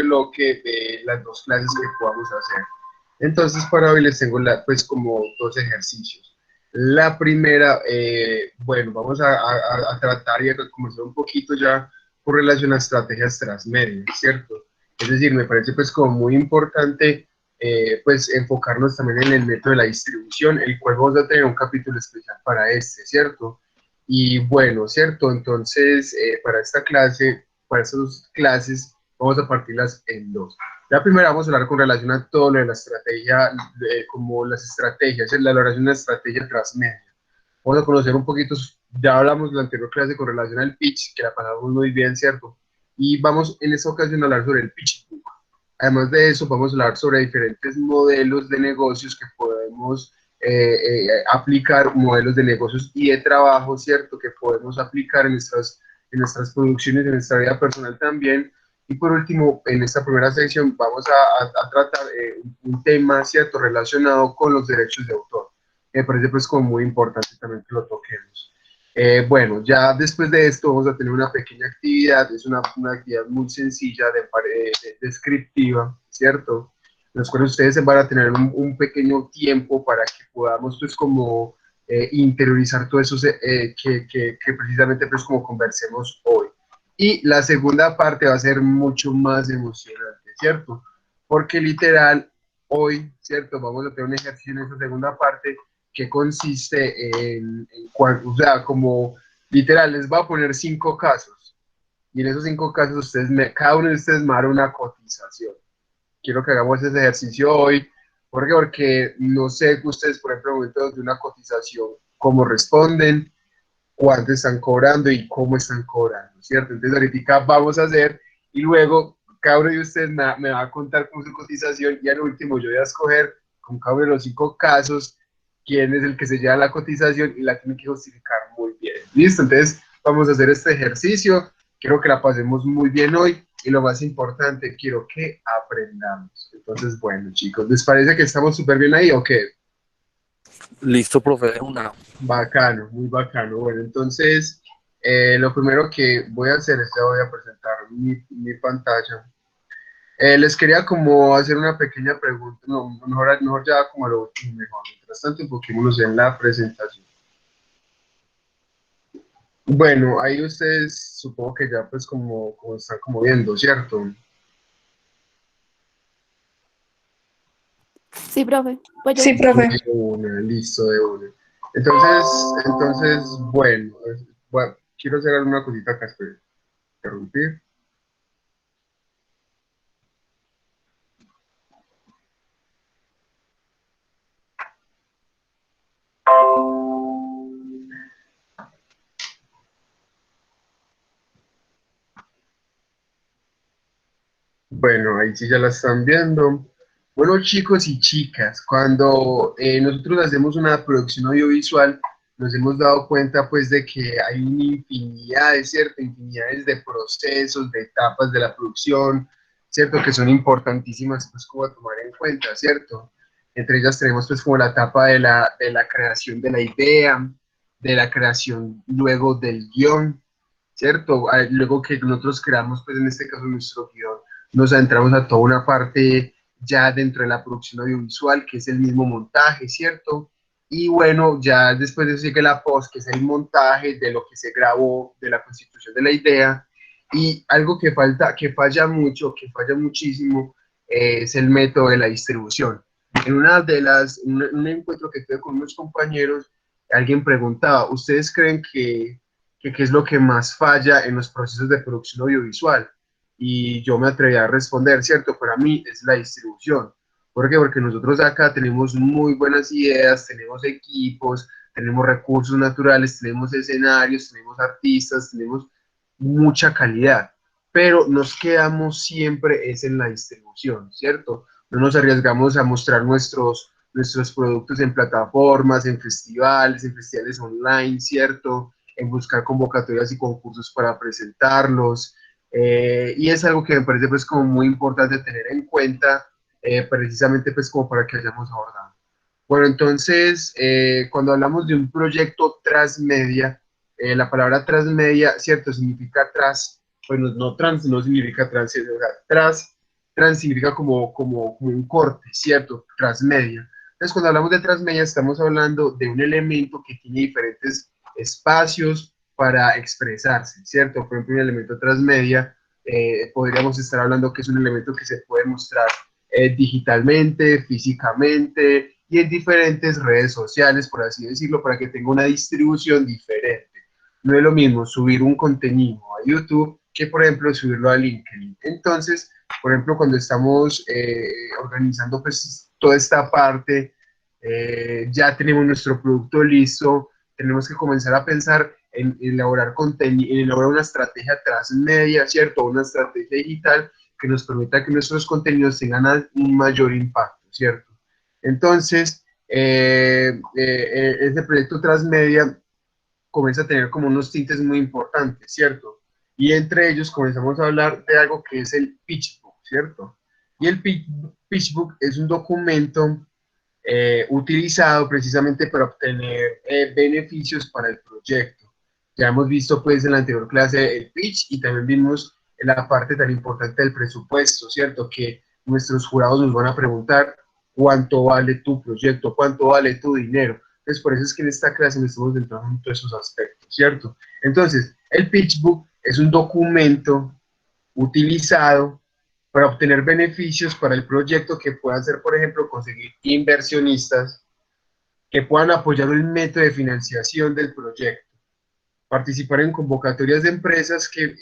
bloque de las dos clases que podamos hacer. Entonces, para hoy les tengo pues como dos ejercicios. La primera, bueno, vamos a tratar y a conversar un poquito ya con relación a estrategias transmedias, ¿cierto? Es decir, me parece pues como muy importante pues enfocarnos también en el método de la distribución, el cual vamos a tener un capítulo especial para este, ¿cierto? Y bueno, ¿cierto? Entonces, para esta clase, para estas dos clases, vamos a partirlas en dos. La primera vamos a hablar con relación a todo lo de la estrategia, como las estrategias, la elaboración de una estrategia transmedia. Vamos a conocer un poquito, ya hablamos de la anterior clase con relación al pitch, que la pasamos muy bien, ¿cierto? Y vamos en esta ocasión a hablar sobre el pitch book. Además de eso, vamos a hablar sobre diferentes modelos de negocios que podemos aplicar, modelos de negocios y de trabajo, ¿cierto? Que podemos aplicar en nuestras producciones, en nuestra vida personal también. Y por último, en esta primera sección vamos a tratar un tema, ¿cierto?, relacionado con los derechos de autor. Me parece pues como muy importante también que lo toquemos. Bueno, ya después de esto vamos a tener una pequeña actividad, es una actividad muy sencilla, descriptiva, ¿cierto? En los cuales ustedes van a tener un pequeño tiempo para que podamos pues como interiorizar todo eso que precisamente pues como conversemos hoy. Y la segunda parte va a ser mucho más emocionante, ¿cierto? Porque literal, hoy, ¿cierto? Vamos a tener un ejercicio en esa segunda parte que consiste o sea, como literal, les va a poner 5 casos. Y en esos 5 casos, cada uno de ustedes me hará una cotización. Quiero que hagamos ese ejercicio hoy. ¿Por qué? Porque no sé ustedes, por ejemplo, en el momento de una cotización, cómo responden, cuánto están cobrando y cómo están cobrando, ¿cierto? Entonces ahorita vamos a hacer y luego cada uno de ustedes me va a contar con su cotización y al último yo voy a escoger con cada uno de los 5 casos quién es el que se lleva la cotización y la tiene que justificar muy bien. ¿Listo? Entonces vamos a hacer este ejercicio. Quiero que la pasemos muy bien hoy y lo más importante, quiero que aprendamos. Entonces, bueno, chicos, ¿les parece que estamos súper bien ahí o qué? Listo, profe, de una. Bacano, muy bacano. Bueno, entonces, lo primero que voy a hacer es ya voy a presentar mi pantalla. Les quería como hacer una pequeña pregunta, no, mejor ya como a lo último, mejor. Mientras tanto, enfoquémonos en la presentación. Bueno, ahí ustedes supongo que ya pues como están como viendo, ¿cierto? Sí, profe. Pues yo. Sí, profe. De una, listo, de una. Entonces, bueno, quiero hacer alguna cosita acá, espera, interrumpir. Bueno, ahí sí ya la están viendo. Bueno, chicos y chicas, cuando nosotros hacemos una producción audiovisual, nos hemos dado cuenta pues de que hay una infinidad, ¿cierto? Infinidades de procesos, de etapas de la producción, ¿cierto? Que son importantísimas pues como a tomar en cuenta, ¿cierto? Entre ellas tenemos pues como la etapa de la creación de la idea, de la creación luego del guión, ¿cierto? Luego que nosotros creamos pues en este caso nuestro guión nos adentramos a toda una parte ya dentro de la producción audiovisual, que es el mismo montaje, ¿cierto? Y bueno, ya después de eso sigue la post, que es el montaje de lo que se grabó, de la constitución de la idea. Y algo que falta, que falla mucho, que falla muchísimo, es el método de la distribución. En un encuentro que tuve con unos compañeros, alguien preguntaba, ¿ustedes creen que qué es lo que más falla en los procesos de producción audiovisual? Y yo me atreví a responder, ¿cierto? Para mí es la distribución. ¿Por qué? Porque nosotros acá tenemos muy buenas ideas, tenemos equipos, tenemos recursos naturales, tenemos escenarios, tenemos artistas, tenemos mucha calidad, pero nos quedamos siempre es en la distribución, ¿cierto? No nos arriesgamos a mostrar nuestros productos en plataformas, en festivales online, ¿cierto? En buscar convocatorias y concursos para presentarlos, y es algo que me parece pues como muy importante tener en cuenta, precisamente pues como para que hayamos abordado. Bueno, entonces, cuando hablamos de un proyecto transmedia, la palabra transmedia, ¿cierto? Significa tras, bueno, no trans, no significa trans, o sea, tras significa como un corte, ¿cierto? Transmedia. Entonces, cuando hablamos de transmedia, estamos hablando de un elemento que tiene diferentes espacios para expresarse, ¿cierto? Por ejemplo, un elemento transmedia, podríamos estar hablando que es un elemento que se puede mostrar digitalmente, físicamente y en diferentes redes sociales, por así decirlo, para que tenga una distribución diferente. No es lo mismo subir un contenido a YouTube que, por ejemplo, subirlo a LinkedIn. Entonces, por ejemplo, cuando estamos organizando pues, toda esta parte, ya tenemos nuestro producto listo, tenemos que comenzar a pensar en elaborar contenido, en elaborar una estrategia transmedia, ¿cierto? Una estrategia digital que nos permita que nuestros contenidos tengan un mayor impacto, ¿cierto? Entonces, este proyecto transmedia comienza a tener como unos tintes muy importantes, ¿cierto? Y entre ellos comenzamos a hablar de algo que es el pitchbook, ¿cierto? Y el pitchbook es un documento utilizado precisamente para obtener beneficios para el proyecto. Ya hemos visto pues en la anterior clase el pitch y también vimos en la parte tan importante del presupuesto, ¿cierto? Que nuestros jurados nos van a preguntar cuánto vale tu proyecto, cuánto vale tu dinero. Entonces, por eso es que en esta clase nos estamos centrando en todos esos aspectos, ¿cierto? Entonces, el pitchbook es un documento utilizado para obtener beneficios para el proyecto que puedan ser, por ejemplo, conseguir inversionistas que puedan apoyar el método de financiación del proyecto, participar en convocatorias de empresas que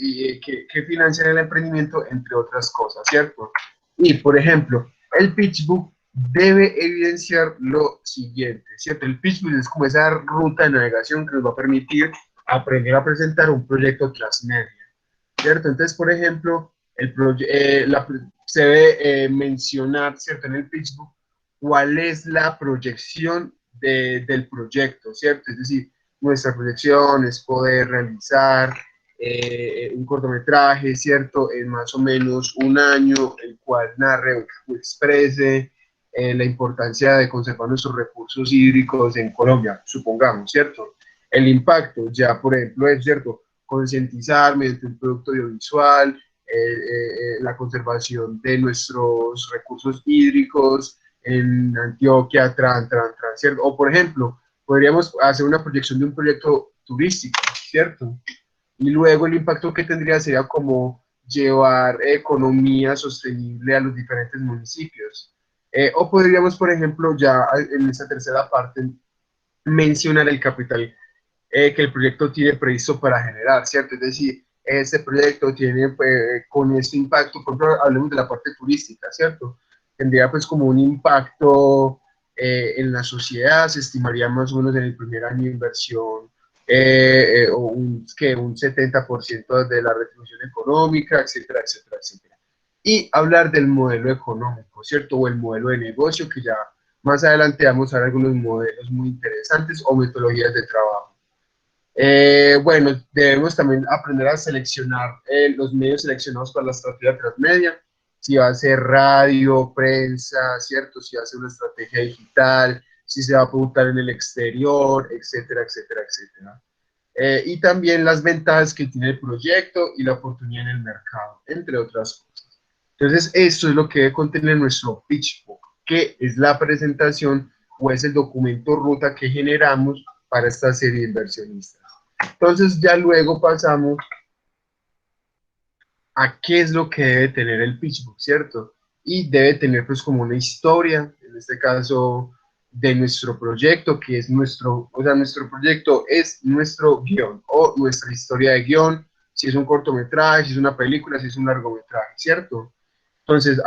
financian el emprendimiento, entre otras cosas, ¿cierto? Y, por ejemplo, el pitchbook debe evidenciar lo siguiente, ¿cierto? El pitchbook es como esa ruta de navegación que nos va a permitir aprender a presentar un proyecto transmedia, ¿cierto? Entonces, por ejemplo, se debe mencionar, ¿cierto? En el pitchbook, cuál es la proyección del proyecto, ¿cierto? Es decir, nuestra proyección es poder realizar un cortometraje, ¿cierto? En más o menos un año, el cual narre o exprese la importancia de conservar nuestros recursos hídricos en Colombia, supongamos, ¿cierto? El impacto, ya por ejemplo, es cierto, concientizar mediante un producto audiovisual, la conservación de nuestros recursos hídricos en Antioquia, ¿cierto? O por ejemplo, podríamos hacer una proyección de un proyecto turístico, ¿cierto? Y luego el impacto que tendría sería como llevar economía sostenible a los diferentes municipios. O podríamos, por ejemplo, ya en esa tercera parte, mencionar el capital que el proyecto tiene previsto para generar, ¿cierto? Es decir, este proyecto tiene, pues, con este impacto, por ejemplo, hablemos de la parte turística, ¿cierto? Tendría pues como un impacto en la sociedad, se estimaría más o menos en el primer año de inversión un 70% de la retribución económica, etcétera, etcétera, etcétera. Y hablar del modelo económico, ¿cierto? O el modelo de negocio, que ya más adelante vamos a ver algunos modelos muy interesantes o metodologías de trabajo. Bueno, debemos también aprender a seleccionar los medios seleccionados para la estrategia transmedia, si va a ser radio, prensa, ¿cierto? Si va a ser una estrategia digital, si se va a publicar en el exterior, etcétera, etcétera, etcétera. Y también las ventajas que tiene el proyecto y la oportunidad en el mercado, entre otras cosas. Entonces, esto es lo que debe contener nuestro pitch book, que es la presentación o es el documento ruta que generamos para esta serie de inversionistas. Entonces ya luego pasamos a qué es lo que debe tener el pitchbook, ¿cierto? Y debe tener pues como una historia, en este caso de nuestro proyecto, que es nuestro proyecto es nuestro guión o nuestra historia de guión, si es un cortometraje, si es una película, si es un largometraje, ¿cierto? Entonces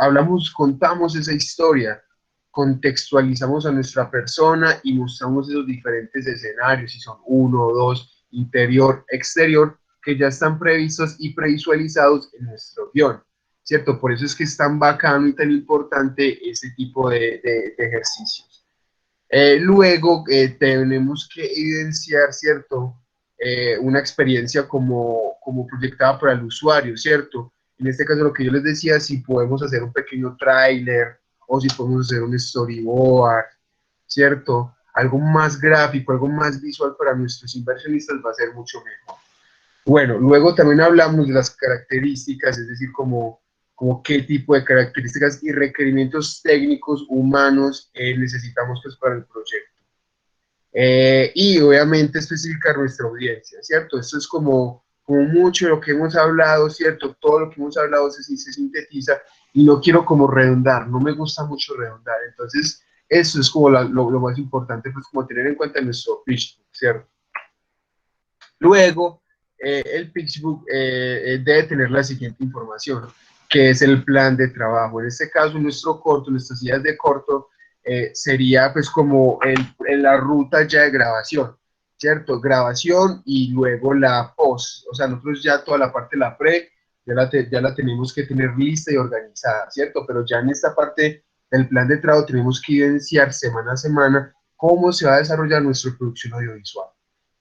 contamos esa historia, contextualizamos a nuestra persona y mostramos esos diferentes escenarios, si son uno o dos, interior, exterior, que ya están previstos y previsualizados en nuestro guión, ¿cierto? Por eso es que es tan bacano y tan importante ese tipo de ejercicios. Luego tenemos que evidenciar, ¿cierto? Una experiencia como proyectada para el usuario, ¿cierto? En este caso, lo que yo les decía, si podemos hacer un pequeño tráiler o si podemos hacer un storyboard, ¿cierto? Algo más gráfico, algo más visual para nuestros inversionistas va a ser mucho mejor. Bueno, luego también hablamos de las características, es decir, como qué tipo de características y requerimientos técnicos humanos necesitamos pues para el proyecto. Y obviamente especificar nuestra audiencia, ¿cierto? Esto es como mucho de lo que hemos hablado, ¿cierto? Todo lo que hemos hablado se sintetiza y no quiero como redundar, no me gusta mucho redundar, entonces eso es como lo más importante, pues como tener en cuenta nuestro pitch, ¿cierto? Luego, el Pitchbook debe tener la siguiente información, que es el plan de trabajo. En este caso, nuestro corto, nuestras ideas de corto, sería pues como la ruta ya de grabación, ¿cierto? Grabación y luego la post. O sea, nosotros ya toda la parte de la pre, ya la tenemos que tener lista y organizada, ¿cierto? Pero ya en esta parte del plan de trabajo tenemos que evidenciar semana a semana cómo se va a desarrollar nuestra producción audiovisual.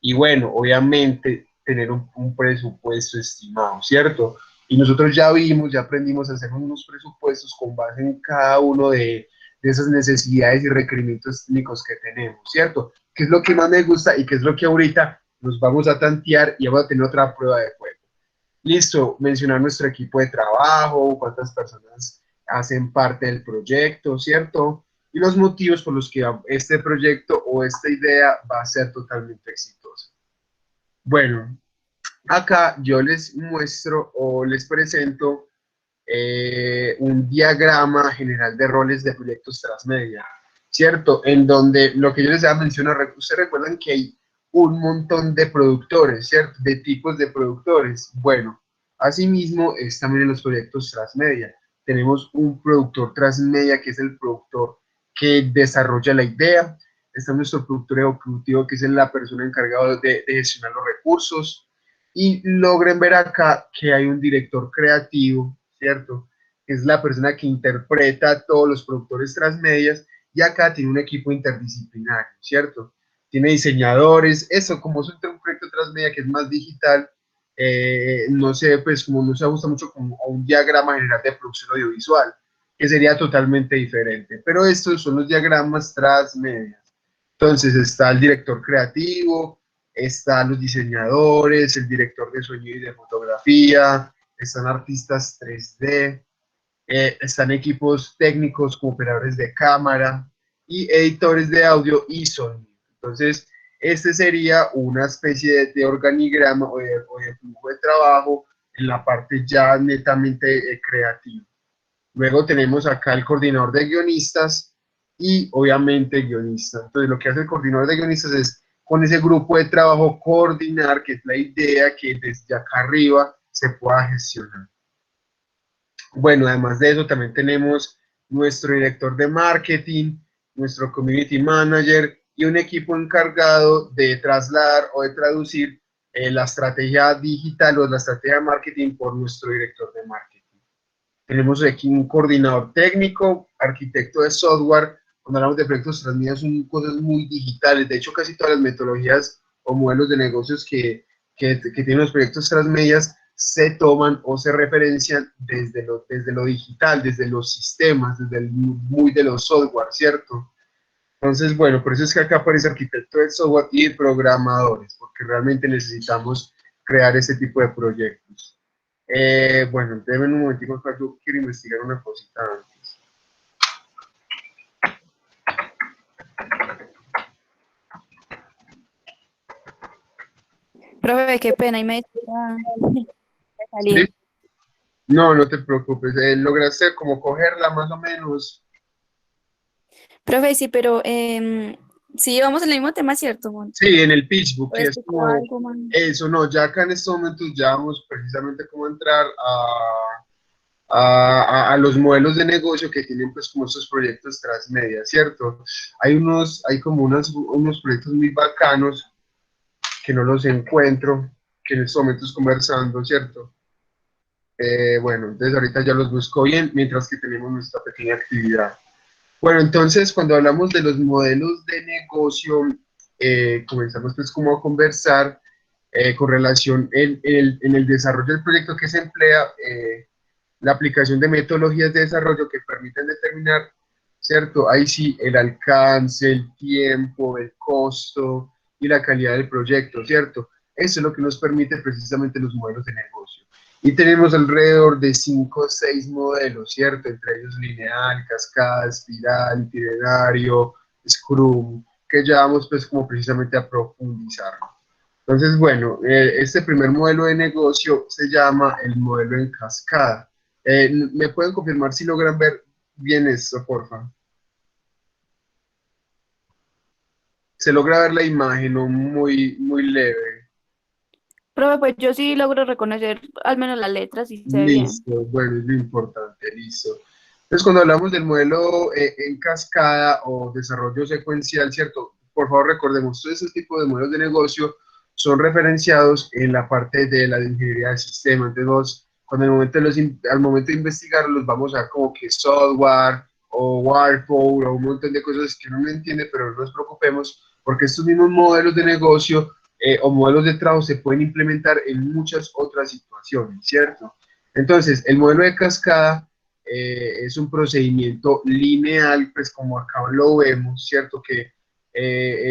Y bueno, obviamente tener un presupuesto estimado, ¿cierto? Y nosotros ya vimos, ya aprendimos a hacer unos presupuestos con base en cada uno de esas necesidades y requerimientos técnicos que tenemos, ¿cierto? ¿Qué es lo que más me gusta y qué es lo que ahorita nos vamos a tantear y vamos a tener otra prueba de juego? Listo, mencionar nuestro equipo de trabajo, cuántas personas hacen parte del proyecto, ¿cierto? Y los motivos por los que este proyecto o esta idea va a ser totalmente exitosa. Bueno, acá yo les muestro o les presento un diagrama general de roles de proyectos transmedia, ¿cierto? En donde lo que yo les voy a mencionar, ustedes recuerdan que hay un montón de productores, ¿cierto? De tipos de productores. Bueno, asimismo es también en los proyectos transmedia. Tenemos un productor transmedia que es el productor que desarrolla la idea. Está nuestro productor ejecutivo que es la persona encargada de gestionar los recursos. Y logren ver acá que hay un director creativo, ¿cierto? Que es la persona que interpreta a todos los productores transmedias y acá tiene un equipo interdisciplinario, ¿cierto? Tiene diseñadores, eso como es un proyecto transmedia que es más digital, no sé, pues como no se ajusta mucho como a un diagrama general de producción audiovisual, que sería totalmente diferente, pero estos son los diagramas transmedia. Entonces está el director creativo, están los diseñadores, el director de sonido y de fotografía, están artistas 3D, están equipos técnicos como operadores de cámara y editores de audio y sonido. Entonces, este sería una especie de organigrama o de flujo de trabajo en la parte ya netamente creativa. Luego tenemos acá el coordinador de guionistas y obviamente guionista. Entonces, lo que hace el coordinador de guionistas es con ese grupo de trabajo coordinar, que es la idea que desde acá arriba se pueda gestionar. Bueno, además de eso, también tenemos nuestro director de marketing, nuestro community manager y un equipo encargado de trasladar o de traducir la estrategia digital o la estrategia de marketing por nuestro director de marketing. Tenemos aquí un coordinador técnico, arquitecto de software. Cuando hablamos de proyectos transmedia son cosas muy digitales. De hecho, casi todas las metodologías o modelos de negocios que tienen los proyectos transmedias se toman o se referencian desde lo digital, desde los sistemas, muy de los software, ¿cierto? Entonces, bueno, por eso es que acá aparece arquitecto de software y programadores, porque realmente necesitamos crear ese tipo de proyectos. Bueno, déjenme un momentico, yo quiero investigar una cosita antes. Profe, qué pena, y me ¿Sí? salir. No, no te preocupes, lograste como cogerla más o menos. Profe, sí, pero sí, vamos en el mismo tema, ¿cierto? Sí, en el pitchbook, ¿O que es explicó como algo más? eso, no, ya acá en estos momentos ya vamos precisamente como a entrar a los modelos de negocio que tienen pues como estos proyectos transmedia, ¿cierto? Hay como unos proyectos muy bacanos que no los encuentro, que en estos momentos conversando, ¿cierto? Bueno, entonces ahorita ya los busco bien, mientras que tenemos nuestra pequeña actividad. Bueno, entonces cuando hablamos de los modelos de negocio, comenzamos pues como a conversar con relación en el desarrollo del proyecto que se emplea, la aplicación de metodologías de desarrollo que permiten determinar, ¿cierto? Ahí sí, el alcance, el tiempo, el costo y la calidad del proyecto, ¿cierto? Eso es lo que nos permite precisamente los modelos de negocio. Y tenemos alrededor de 5 o 6 modelos, ¿cierto? Entre ellos lineal, cascada, espiral, itinerario, Scrum, que ya vamos pues como precisamente a profundizar. Entonces, bueno, este primer modelo de negocio se llama el modelo en cascada. ¿Me pueden confirmar si logran ver bien esto, por favor? Se logra ver la imagen, ¿no? Muy leve. Profe, pues yo sí logro reconocer al menos las letras y se ve bien. Listo, bueno, es lo importante, listo. Entonces, cuando hablamos del modelo en cascada o desarrollo secuencial, ¿cierto? Por favor, recordemos, todos esos tipos de modelos de negocio son referenciados en la parte de la ingeniería del sistema. Entonces, cuando al momento de investigarlos, vamos a ver como que software o Warpole o un montón de cosas que uno no entiende, pero no nos preocupemos, porque estos mismos modelos de negocio o modelos de trabajo se pueden implementar en muchas otras situaciones, ¿cierto? Entonces, el modelo de cascada es un procedimiento lineal, pues como acá lo vemos, ¿cierto? Que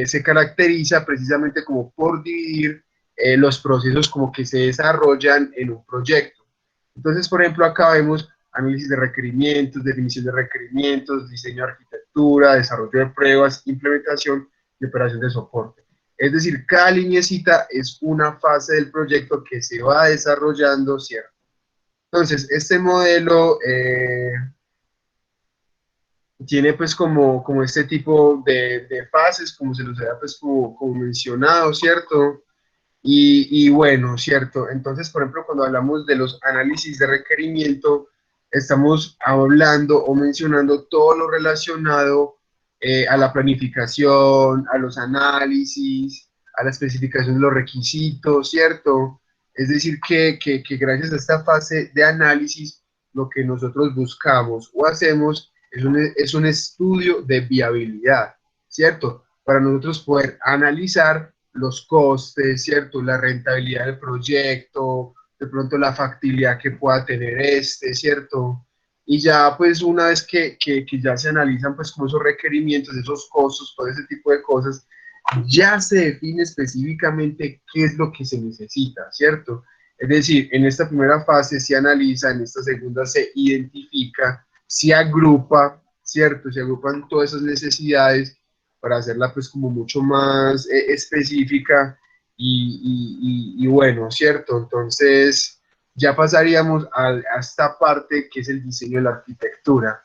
se caracteriza precisamente como por dividir los procesos como que se desarrollan en un proyecto. Entonces, por ejemplo, acá vemos análisis de requerimientos, definición de requerimientos, diseño de arquitectura, desarrollo de pruebas, implementación y operación de soporte. Es decir, cada lineecita es una fase del proyecto que se va desarrollando, ¿cierto? Entonces, este modelo tiene pues como este tipo de fases, como se los había pues como mencionado, ¿cierto? Y bueno, ¿cierto? Entonces, por ejemplo, cuando hablamos de los análisis de requerimiento, estamos hablando o mencionando todo lo relacionado a la planificación, a los análisis, a la especificación de los requisitos, ¿cierto? Es decir, que gracias a esta fase de análisis, lo que nosotros buscamos o hacemos es un estudio de viabilidad, ¿cierto? Para nosotros poder analizar los costes, ¿cierto? La rentabilidad del proyecto, de pronto la factibilidad que pueda tener este, ¿cierto? Y ya pues una vez que ya se analizan pues como esos requerimientos, esos costos, todo ese tipo de cosas, ya se define específicamente qué es lo que se necesita, ¿cierto? Es decir, en esta primera fase se analiza, en esta segunda se identifica, se agrupa, ¿cierto? Se agrupan todas esas necesidades para hacerla pues como mucho más específica y bueno, ¿cierto? Entonces ya pasaríamos a esta parte que es el diseño de la arquitectura.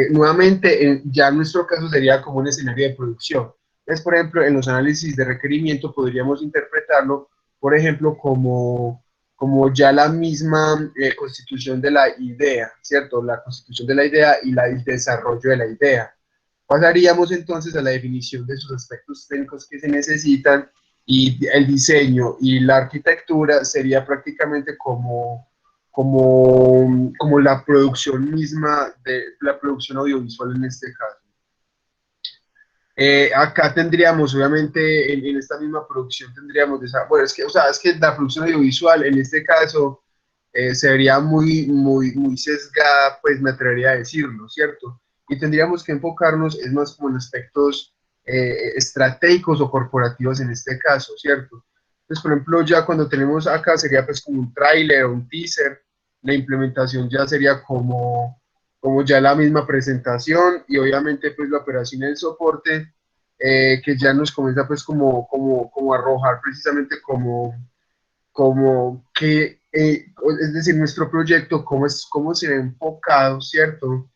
Nuevamente, ya en nuestro caso sería como un escenario de producción. Entonces, por ejemplo, en los análisis de requerimiento podríamos interpretarlo, por ejemplo, como ya la misma constitución de la idea, ¿cierto? La constitución de la idea y el desarrollo de la idea. Pasaríamos entonces a la definición de sus aspectos técnicos que se necesitan y el diseño y la arquitectura sería prácticamente como la producción misma de la producción audiovisual en este caso. Acá tendríamos, obviamente, en esta misma producción tendríamos, bueno, es que, o sea, es que la producción audiovisual en este caso se vería muy sesgada, pues me atrevería a decirlo, ¿cierto? Y tendríamos que enfocarnos, es más como en aspectos estratégicos o corporativos en este caso, ¿cierto? Entonces, por ejemplo, ya cuando tenemos acá sería pues como un tráiler o un teaser, la implementación ya sería como ya la misma presentación y obviamente pues la operación y el soporte que ya nos comienza pues como a arrojar precisamente como que, es decir, nuestro proyecto, cómo se ve enfocado, ¿cierto?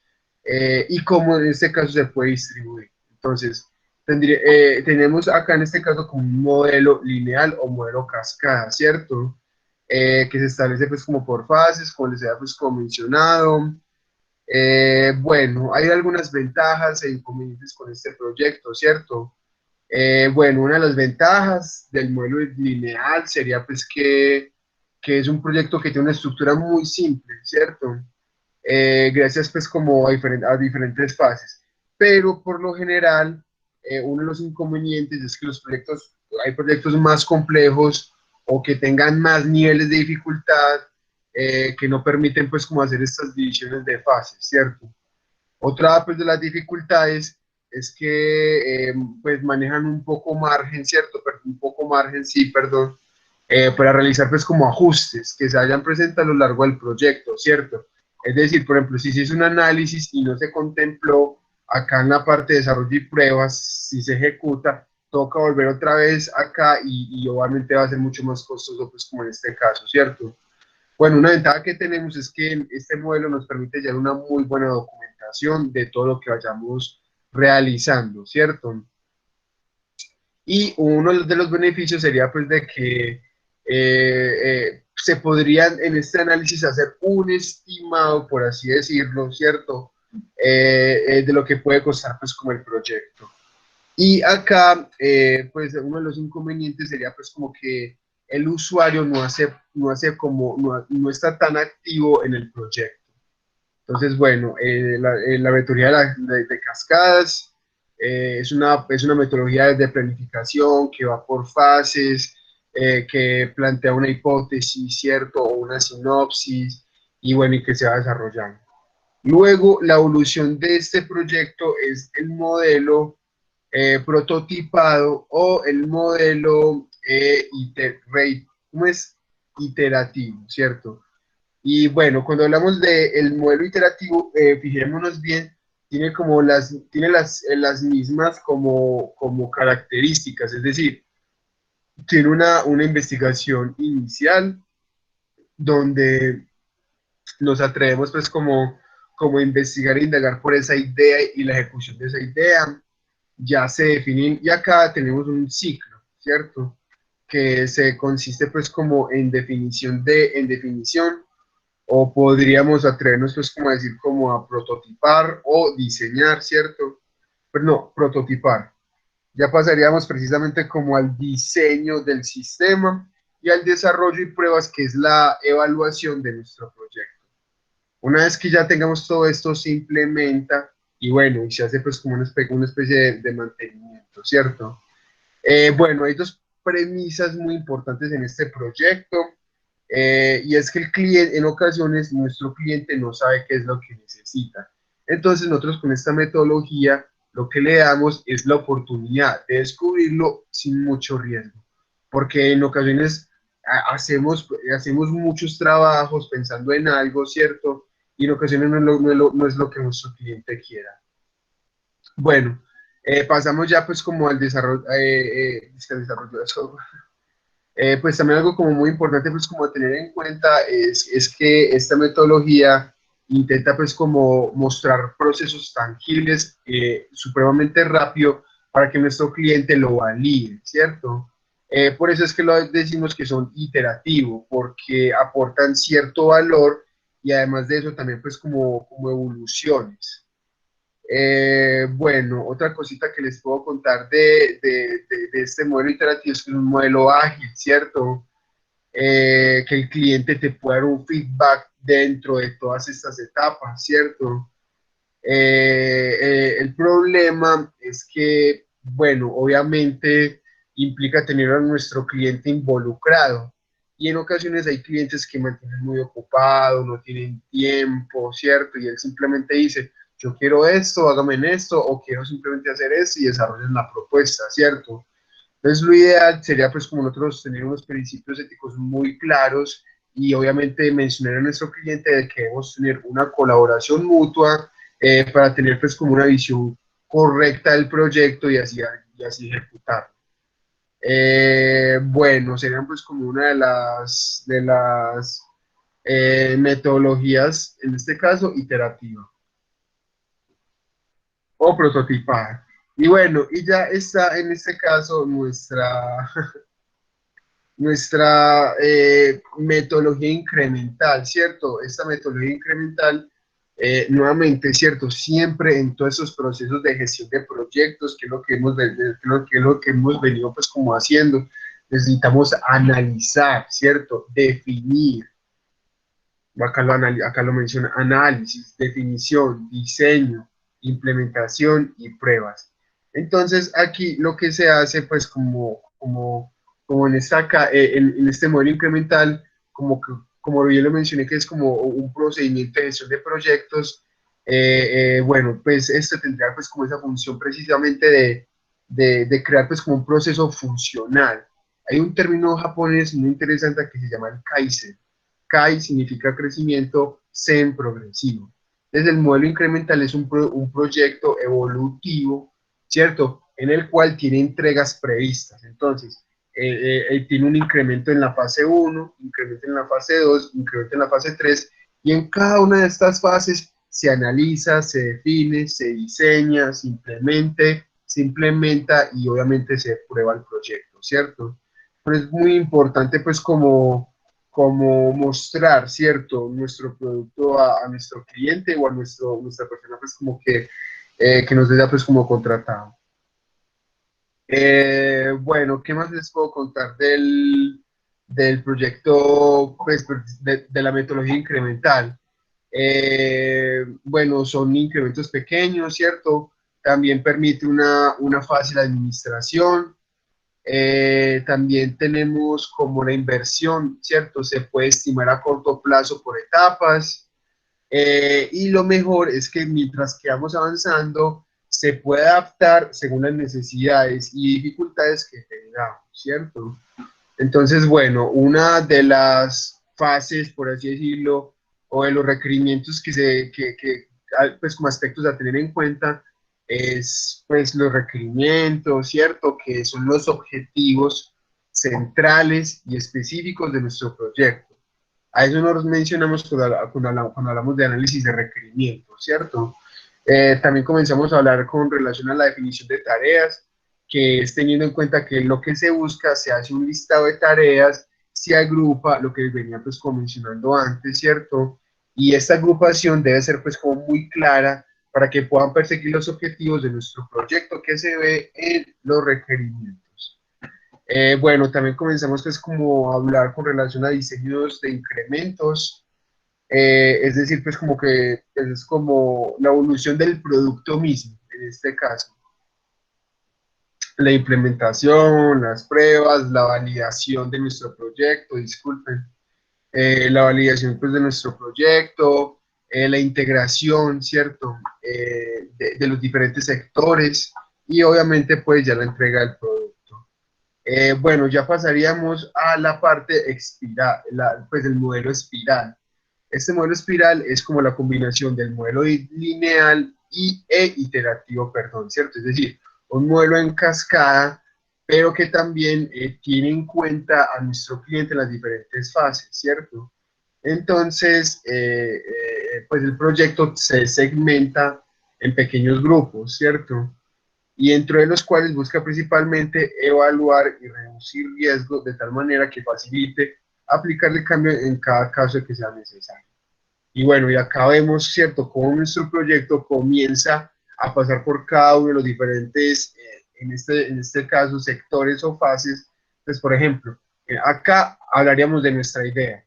Y cómo en este caso se puede distribuir. Entonces, tenemos acá en este caso como un modelo lineal o modelo cascada, ¿cierto? Que se establece pues como por fases, como les había pues como mencionado. Bueno, hay algunas ventajas e inconvenientes con este proyecto, ¿cierto? Bueno, una de las ventajas del modelo lineal sería pues que es un proyecto que tiene una estructura muy simple, ¿cierto? Gracias pues como a diferentes fases. Pero por lo general, uno de los inconvenientes es que hay proyectos más complejos o que tengan más niveles de dificultad que no permiten pues como hacer estas divisiones de fases, ¿cierto? Otra pues, de las dificultades es que pues manejan un poco margen, ¿cierto? Un poco margen, sí, perdón, para realizar pues como ajustes que se hayan presentado a lo largo del proyecto, ¿cierto? Es decir, por ejemplo, si se hizo un análisis y no se contempló acá en la parte de desarrollo y pruebas, si se ejecuta, toca volver otra vez acá y obviamente va a ser mucho más costoso, pues como en este caso, ¿cierto? Bueno, una ventaja que tenemos es que este modelo nos permite llevar una muy buena documentación de todo lo que vayamos realizando, ¿cierto? Y uno de los beneficios sería pues de que se podrían en este análisis hacer un estimado, por así decirlo, ¿cierto? De lo que puede costar pues como el proyecto. Y acá, pues uno de los inconvenientes sería pues como que el usuario no está tan activo en el proyecto. Entonces, bueno, la metodología de cascadas es una metodología de planificación que va por fases, que plantea una hipótesis, ¿cierto? O una sinopsis, y bueno, y que se va desarrollando. Luego, la evolución de este proyecto es el modelo prototipado o el modelo ¿cómo es? Iterativo, ¿cierto? Y bueno, cuando hablamos del modelo iterativo, fijémonos bien, tiene las mismas como características, es decir, tiene una investigación inicial donde nos atrevemos pues como a investigar e indagar por esa idea y la ejecución de esa idea. Ya se definen, y acá tenemos un ciclo, ¿cierto? Que se consiste pues como en definición, o podríamos atrevernos pues como a decir como a prototipar o diseñar, ¿cierto? Pero no, prototipar. Ya pasaríamos precisamente como al diseño del sistema y al desarrollo y pruebas, que es la evaluación de nuestro proyecto. Una vez que ya tengamos todo esto, se implementa y bueno, y se hace pues como una especie de mantenimiento, ¿cierto? Bueno, hay dos premisas muy importantes en este proyecto, y es que el cliente, en ocasiones, nuestro cliente no sabe qué es lo que necesita. Entonces, nosotros con esta metodología, lo que le damos es la oportunidad de descubrirlo sin mucho riesgo, porque en ocasiones hacemos muchos trabajos pensando en algo, ¿cierto? Y en ocasiones no es lo que nuestro cliente quiera. Bueno, pasamos ya pues como al desarrollo, es que el desarrollo de software. Pues también algo como muy importante pues como tener en cuenta es que esta metodología intenta pues como mostrar procesos tangibles supremamente rápido para que nuestro cliente lo valide, ¿cierto? Por eso es que lo decimos que son iterativos, porque aportan cierto valor y además de eso también pues como evoluciones. Bueno, otra cosita que les puedo contar de este modelo iterativo es que es un modelo ágil, ¿cierto? Que el cliente te pueda dar un feedback dentro de todas estas etapas, ¿cierto? El problema es que, bueno, obviamente implica tener a nuestro cliente involucrado y en ocasiones hay clientes que mantienen muy ocupado, no tienen tiempo, ¿cierto? Y él simplemente dice, yo quiero esto, hágame en esto, o quiero simplemente hacer esto y desarrollen la propuesta, ¿cierto? Entonces lo ideal sería pues como nosotros tener unos principios éticos muy claros y obviamente mencionar a nuestro cliente de que debemos tener una colaboración mutua para tener pues como una visión correcta del proyecto y así ejecutarlo. Bueno, serían pues como una de las metodologías, en este caso, iterativa o prototipada. Y bueno, y ya está en este caso nuestra metodología incremental, ¿cierto? Esta metodología incremental, nuevamente, ¿cierto? Siempre en todos esos procesos de gestión de proyectos, que es lo que hemos venido pues como haciendo, necesitamos analizar, ¿cierto? Definir, acá lo menciona, análisis, definición, diseño, implementación y pruebas. Entonces, aquí lo que se hace, pues, como en este modelo incremental, como yo lo mencioné, que es como un procedimiento de gestión de proyectos, bueno, pues esto tendría pues como esa función precisamente de crear pues como un proceso funcional Hay un término japonés muy interesante que se llama el Kaizen. Kai significa crecimiento, Zen progresivo. Entonces el modelo incremental es un proyecto evolutivo, ¿cierto? En el cual tiene entregas previstas. Entonces, tiene un incremento en la fase 1, incremento en la fase 2, incremento en la fase 3, y en cada una de estas fases se analiza, se define, se diseña, se implementa y obviamente se prueba el proyecto, ¿cierto? Pero es muy importante pues como mostrar, ¿cierto? Nuestro producto a nuestro cliente o a nuestra persona pues como que nos vea pues como contratado. Bueno, ¿qué más les puedo contar del proyecto, pues, de la metodología incremental? Bueno, son incrementos pequeños, ¿cierto? También permite una fácil administración. También tenemos como la inversión, ¿cierto? Se puede estimar a corto plazo por etapas. Y lo mejor es que mientras que vamos avanzando, se puede adaptar según las necesidades y dificultades que tengamos, ¿cierto? Entonces, bueno, una de las fases, por así decirlo, o de los requerimientos pues como aspectos a tener en cuenta, es pues los requerimientos, ¿cierto? Que son los objetivos centrales y específicos de nuestro proyecto. A eso nos mencionamos cuando hablamos de análisis de requerimientos, ¿cierto? También comenzamos a hablar con relación a la definición de tareas, que es teniendo en cuenta que lo que se busca, se hace un listado de tareas, se agrupa, lo que venía pues como mencionando antes, ¿cierto? Y esta agrupación debe ser pues como muy clara para que puedan perseguir los objetivos de nuestro proyecto que se ve en los requerimientos. Bueno, también comenzamos pues como a hablar con relación a diseños de incrementos, es decir, pues como que es como la evolución del producto mismo, en este caso. La implementación, las pruebas, la validación de nuestro proyecto, disculpen, la validación pues de nuestro proyecto, la integración, ¿cierto? De los diferentes sectores y obviamente pues ya la entrega del producto. Bueno, ya pasaríamos a la parte espiral, pues el modelo espiral. Este modelo espiral es como la combinación del modelo lineal e iterativo, perdón, ¿cierto? Es decir, un modelo en cascada, pero que también tiene en cuenta a nuestro cliente en las diferentes fases, ¿cierto? Entonces, pues el proyecto se segmenta en pequeños grupos, ¿cierto? Y dentro de los cuales busca principalmente evaluar y reducir riesgos de tal manera que facilite aplicar el cambio en cada caso que sea necesario. Y bueno, y acá vemos, ¿cierto?, cómo nuestro proyecto comienza a pasar por cada uno de los diferentes, en este caso, sectores o fases. Pues, por ejemplo, acá hablaríamos de nuestra idea,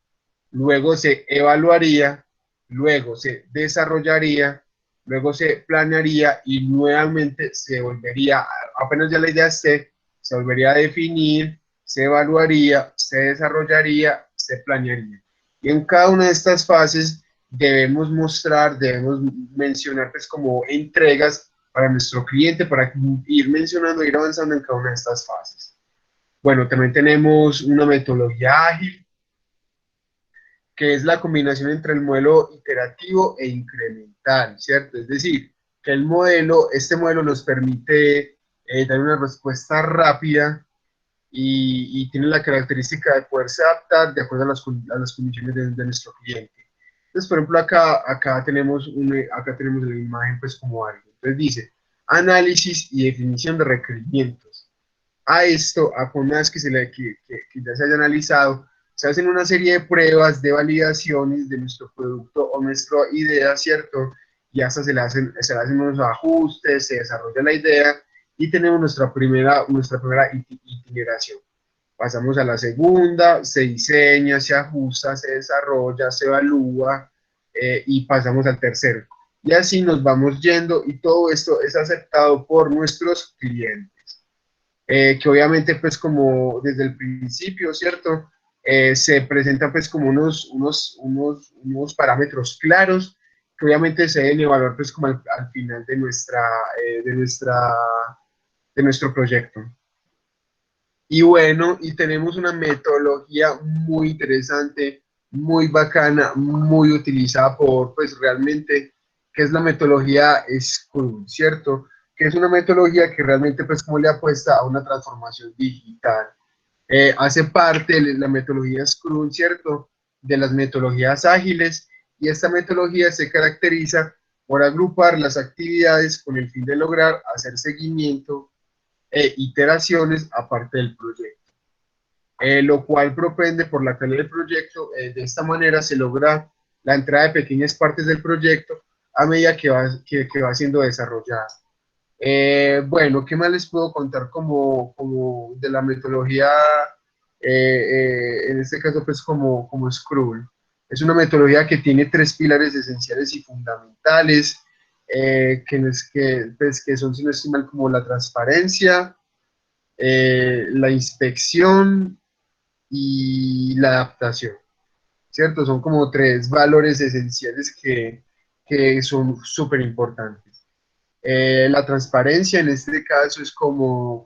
luego se evaluaría, luego se desarrollaría, luego se planearía y nuevamente se volvería, apenas ya la idea esté, se volvería a definir, se evaluaría, se desarrollaría, se planearía. Y en cada una de estas fases debemos mostrar, debemos mencionar pues como entregas para nuestro cliente, para ir mencionando, ir avanzando en cada una de estas fases. Bueno, también tenemos una metodología ágil, que es la combinación entre el modelo iterativo e incremental, ¿cierto? Es decir, que este modelo nos permite dar una respuesta rápida y tiene la característica de poderse adaptar de acuerdo a las condiciones de nuestro cliente. Entonces, por ejemplo, acá tenemos la imagen pues como algo. Entonces dice, análisis y definición de requerimientos. A esto, una vez que ya se haya analizado, se hacen una serie de pruebas, de validaciones de nuestro producto o nuestra idea, ¿cierto? Y hasta se le hacen unos ajustes, se desarrolla la idea y tenemos nuestra primera itineración. Pasamos a la segunda, se diseña, se ajusta, se desarrolla, se evalúa y pasamos al tercero. Y así nos vamos yendo y todo esto es aceptado por nuestros clientes. Que obviamente pues como desde el principio, ¿cierto? Se presentan pues como unos parámetros claros que obviamente se deben evaluar pues como al final de nuestro proyecto. Y bueno, y tenemos una metodología muy interesante, muy bacana, muy utilizada por, pues realmente, que es la metodología Scrum, ¿cierto? Que es una metodología que realmente, pues, como le apuesta a una transformación digital. Hace parte de la metodología Scrum, ¿cierto? De las metodologías ágiles, y esta metodología se caracteriza por agrupar las actividades con el fin de lograr hacer seguimiento e iteraciones aparte del proyecto, lo cual propende por la calidad del proyecto. De esta manera se logra la entrada de pequeñas partes del proyecto a medida que va siendo desarrollada. Bueno, ¿qué más les puedo contar como de la metodología, en este caso pues como Scrum? Es una metodología que tiene tres pilares esenciales y fundamentales, que son, si no estoy mal, como la transparencia, la inspección y la adaptación, ¿cierto? Son como tres valores esenciales que son súper importantes. La transparencia en este caso es como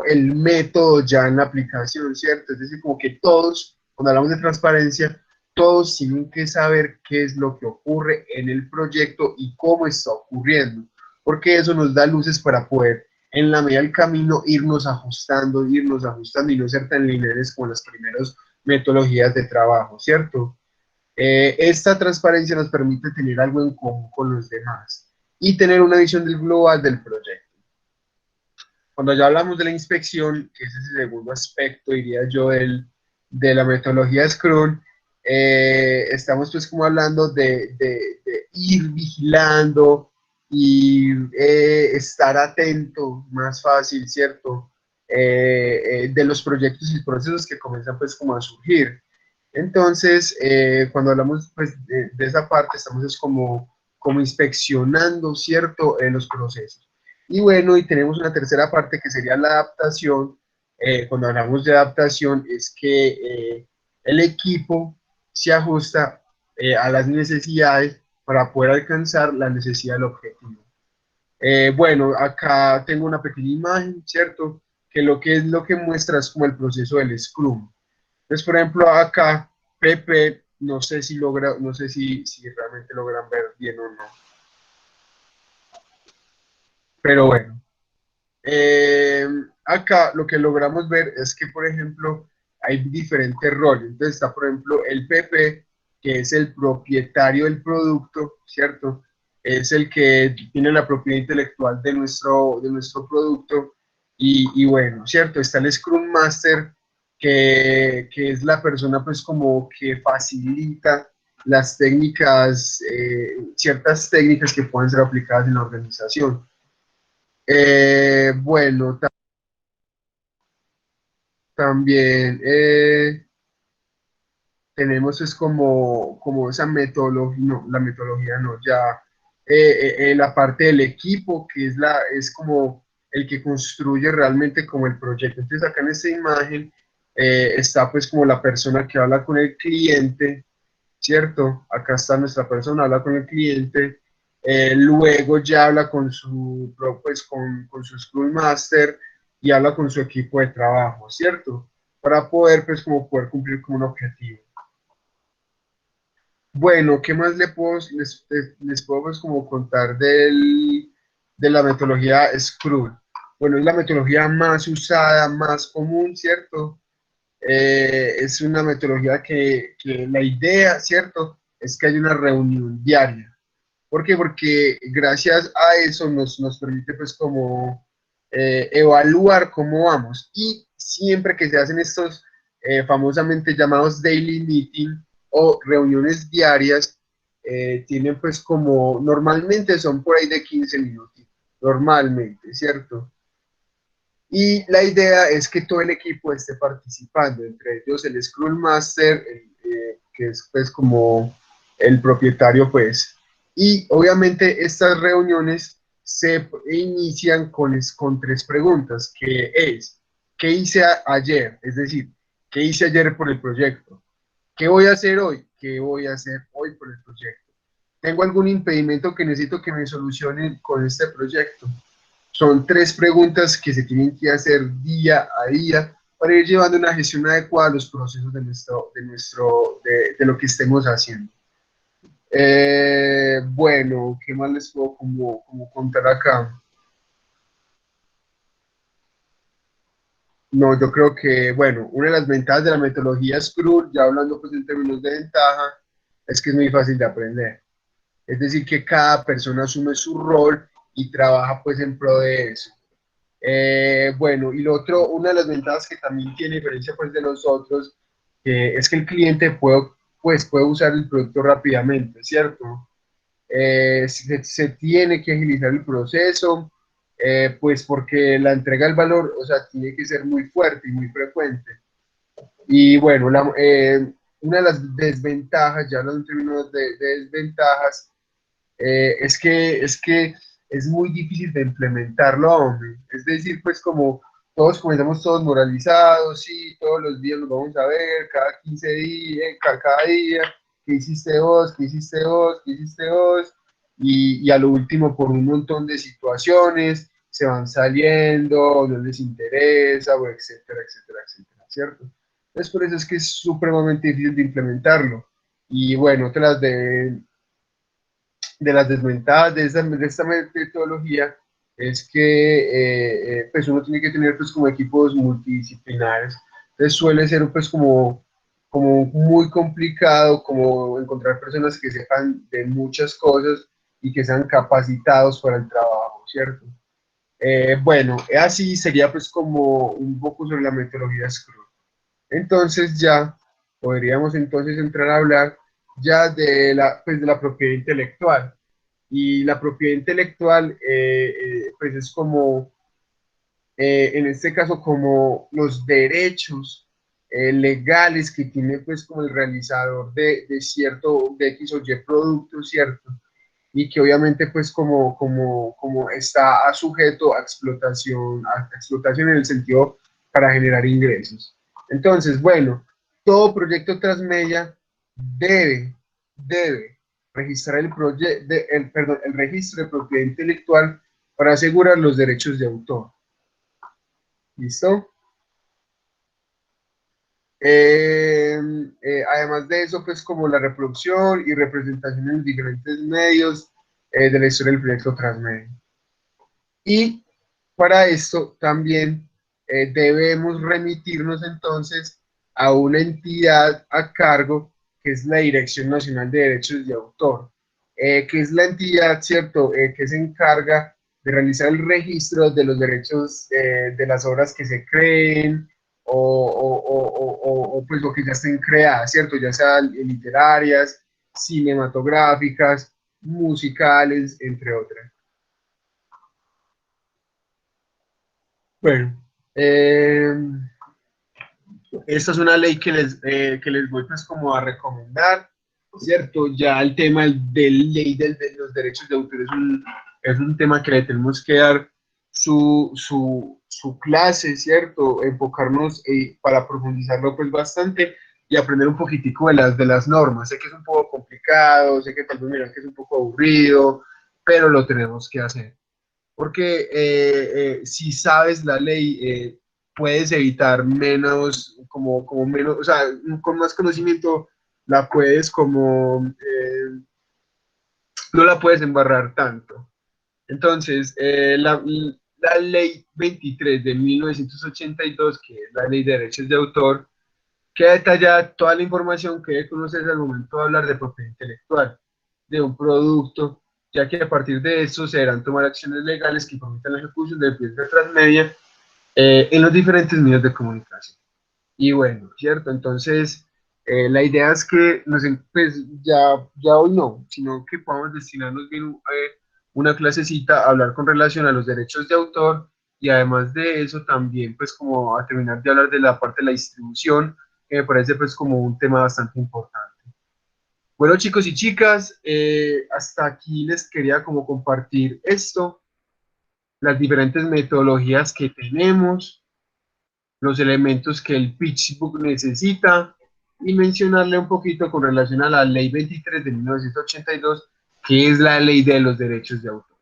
el método ya en la aplicación, ¿cierto? Es decir, como que todos, cuando hablamos de transparencia, todos tienen que saber qué es lo que ocurre en el proyecto y cómo está ocurriendo, porque eso nos da luces para poder, en la medida del camino, irnos ajustando y no ser tan lineales como las primeras metodologías de trabajo, ¿cierto? Esta transparencia nos permite tener algo en común con los demás y tener una visión del global del proyecto. Cuando ya hablamos de la inspección, que ese es el segundo aspecto, diría yo, de la metodología Scrum, estamos pues como hablando de ir vigilando y estar atento, más fácil, ¿cierto? De los proyectos y procesos que comienzan pues como a surgir. Entonces, cuando hablamos pues de esa parte, estamos es como inspeccionando, ¿cierto? Los procesos. Y bueno, y tenemos una tercera parte que sería la adaptación. Cuando hablamos de adaptación es que el equipo se ajusta a las necesidades para poder alcanzar la necesidad del objetivo. Bueno, acá tengo una pequeña imagen, ¿cierto? Que es lo que muestra es como el proceso del Scrum. Entonces, por ejemplo, acá Pepe, no sé no sé si realmente logran ver bien o no, pero bueno. Eh, Acá lo que logramos ver es que, por ejemplo, hay diferentes roles. Entonces está, por ejemplo, el PP, que es el propietario del producto, ¿cierto? Es el que tiene la propiedad intelectual de nuestro producto. Y bueno, ¿cierto? Está el Scrum Master, que es la persona pues como que facilita las técnicas, ciertas técnicas que pueden ser aplicadas en la organización. Bueno, también tenemos es como esa metodología, no, la metodología no, ya la parte del equipo, que es como el que construye realmente como el proyecto. Entonces acá en esta imagen está pues como la persona que habla con el cliente, ¿cierto? Acá está nuestra persona, habla con el cliente, luego ya habla pues con su Scrum Master y habla con su equipo de trabajo, ¿cierto? Para poder, pues, como poder cumplir con un objetivo. Bueno, ¿qué más les puedo pues, como contar de la metodología Scrum? Bueno, es la metodología más usada, más común, ¿cierto? Es una metodología que la idea, ¿cierto? Es que hay una reunión diaria. ¿Por qué? Porque gracias a eso nos permite pues como evaluar cómo vamos. Y siempre que se hacen estos famosamente llamados daily meeting o reuniones diarias, tienen pues como, normalmente son por ahí de 15 minutos, normalmente, ¿cierto? Y la idea es que todo el equipo esté participando, entre ellos el Scrum Master, que es pues como el propietario pues. Y obviamente estas reuniones se inician con tres preguntas, que es, ¿qué hice ayer? Es decir, ¿qué hice ayer por el proyecto? ¿Qué voy a hacer hoy? ¿Qué voy a hacer hoy por el proyecto? ¿Tengo algún impedimento que necesito que me solucionen con este proyecto? son 3 preguntas que se tienen que hacer día a día para ir llevando una gestión adecuada a los procesos de lo que estemos haciendo. Bueno, ¿qué más les puedo como contar acá? No, yo creo que, bueno, una de las ventajas de la metodología Scrum, ya hablando pues en términos de ventaja, es que es muy fácil de aprender. Es decir, que cada persona asume su rol y trabaja pues en pro de eso. Bueno, y lo otro, una de las ventajas que también tiene diferencia pues de nosotros, es que el cliente puede usar el producto rápidamente, ¿cierto? Se tiene que agilizar el proceso, pues porque la entrega del valor, o sea, tiene que ser muy fuerte y muy frecuente. Y bueno, una de las desventajas, ya hablando en términos de desventajas, es que es muy difícil de implementarlo, hombre. Es decir, pues como todos comenzamos todos moralizados, sí, todos los días nos vamos a ver, cada 15 días, cada día, ¿qué hiciste vos? ¿Qué hiciste vos? ¿Qué hiciste vos? Y a lo último, por un montón de situaciones, se van saliendo, no les interesa, o etcétera, etcétera, etcétera, ¿cierto? Entonces, por eso es que es supremamente difícil de implementarlo. Y bueno, de las desventajas de esta metodología es que pues uno tiene que tener pues como equipos multidisciplinares, entonces suele ser pues como muy complicado como encontrar personas que sepan de muchas cosas y que sean capacitados para el trabajo, ¿cierto? Bueno, así sería pues como un poco sobre la metodología Scrum. Entonces ya podríamos entonces entrar a hablar ya pues de la propiedad intelectual. Y la propiedad intelectual, pues es como, en este caso, como los derechos legales que tiene pues como el realizador de X o Y producto, ¿cierto? Y que obviamente pues como está sujeto a explotación en el sentido para generar ingresos. Entonces, bueno, todo proyecto transmedia debe registrar el registro de propiedad intelectual para asegurar los derechos de autor. ¿Listo? Además de eso, pues como la reproducción y representación en diferentes medios de la historia del proyecto transmedia. Y para esto también debemos remitirnos entonces a una entidad a cargo que es la Dirección Nacional de Derechos de Autor, que es la entidad, ¿cierto?, que se encarga de realizar el registro de los derechos de las obras que se creen pues lo que ya estén creadas, ¿cierto?, ya sean literarias, cinematográficas, musicales, entre otras. Bueno, esta es una ley que les voy pues como a recomendar, ¿cierto? Ya el tema de ley de los derechos de autor es un tema que le tenemos que dar su clase, ¿cierto? Enfocarnos para profundizarlo pues bastante y aprender un poquitico de las normas. Sé que es un poco complicado, sé que tal vez miran que es un poco aburrido, pero lo tenemos que hacer porque si sabes la ley, puedes evitar menos, como menos, o sea, con más conocimiento la puedes no la puedes embarrar tanto. Entonces, la ley 23 de 1982, que es la ley de derechos de autor, que detalla toda la información que debe conocerse al momento de hablar de propiedad intelectual de un producto, ya que a partir de esto se deberán tomar acciones legales que permitan la ejecución del bien de transmedia en los diferentes medios de comunicación. Y bueno, ¿cierto? Entonces, la idea es que pues, ya hoy no, sino que podamos destinarnos bien una clasecita a hablar con relación a los derechos de autor y además de eso también pues como a terminar de hablar de la parte de la distribución, que me parece pues como un tema bastante importante. Bueno chicos y chicas, hasta aquí les quería como compartir esto, las diferentes metodologías que tenemos, los elementos que el pitchbook necesita y mencionarle un poquito con relación a la ley 23 de 1982, que es la ley de los derechos de autor.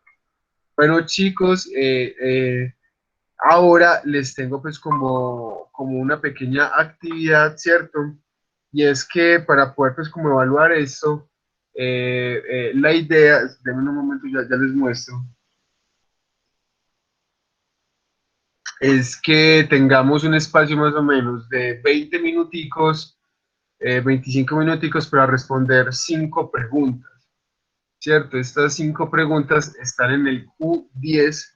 Bueno, chicos, ahora les tengo pues como una pequeña actividad, ¿cierto? Y es que para poder pues como evaluar esto, la idea, denme un momento, ya les muestro, es que tengamos un espacio más o menos de 20 minuticos, 25 minuticos para responder 5 preguntas, ¿cierto? Estas 5 preguntas están en el Q10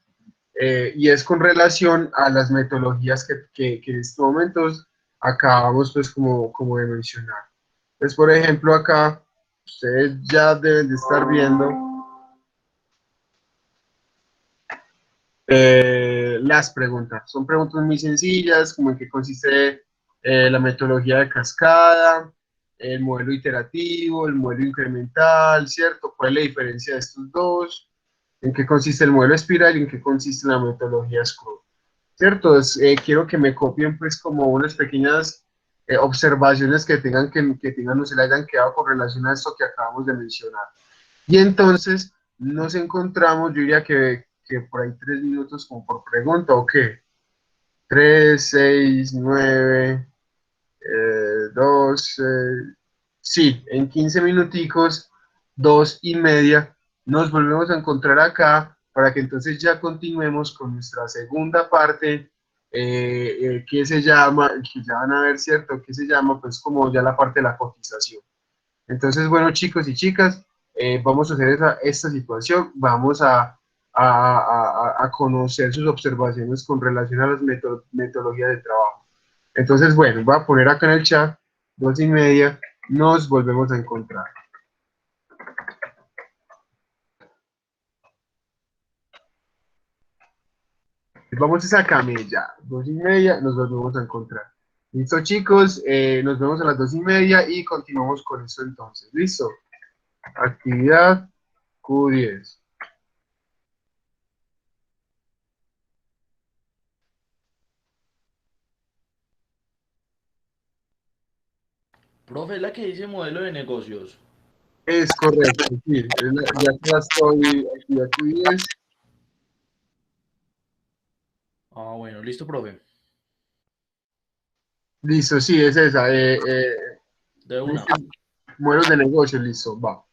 y es con relación a las metodologías que en estos momentos acabamos pues como de mencionar. Entonces, por ejemplo, acá ustedes ya deben de estar viendo las preguntas. Son preguntas muy sencillas, como en qué consiste la metodología de cascada, el modelo iterativo, el modelo incremental, ¿cierto? ¿Cuál es la diferencia de estos dos? ¿En qué consiste el modelo espiral y en qué consiste la metodología Scrum? ¿Cierto? Quiero que me copien pues como unas pequeñas observaciones que tengan o se le hayan quedado con relación a esto que acabamos de mencionar. Y entonces nos encontramos, yo diría que por ahí 3 minutos como por pregunta, ¿o qué? 3, 6, 9, 2, sí, en 15 minuticos, 2 y media, nos volvemos a encontrar acá para que entonces ya continuemos con nuestra segunda parte, que se llama, que ya van a ver, ¿cierto? Que se llama pues como ya la parte de la cotización. Entonces, bueno, chicos y chicas, vamos a hacer esta situación, vamos a conocer sus observaciones con relación a las metodologías de trabajo. Entonces, bueno, voy a poner acá en el chat, 2 y media, nos volvemos a encontrar. Vamos a esa camilla, 2 y media, nos volvemos a encontrar. Listo, chicos, nos vemos a las 2 y media y continuamos con esto entonces. Listo. Actividad Q10. Profe, es la que dice modelo de negocios. Es correcto, sí, ya acá estoy, actividad Q10. Ah, bueno, listo, profe. Listo, sí, es esa. De una. Listo, modelos de negocio, listo, va.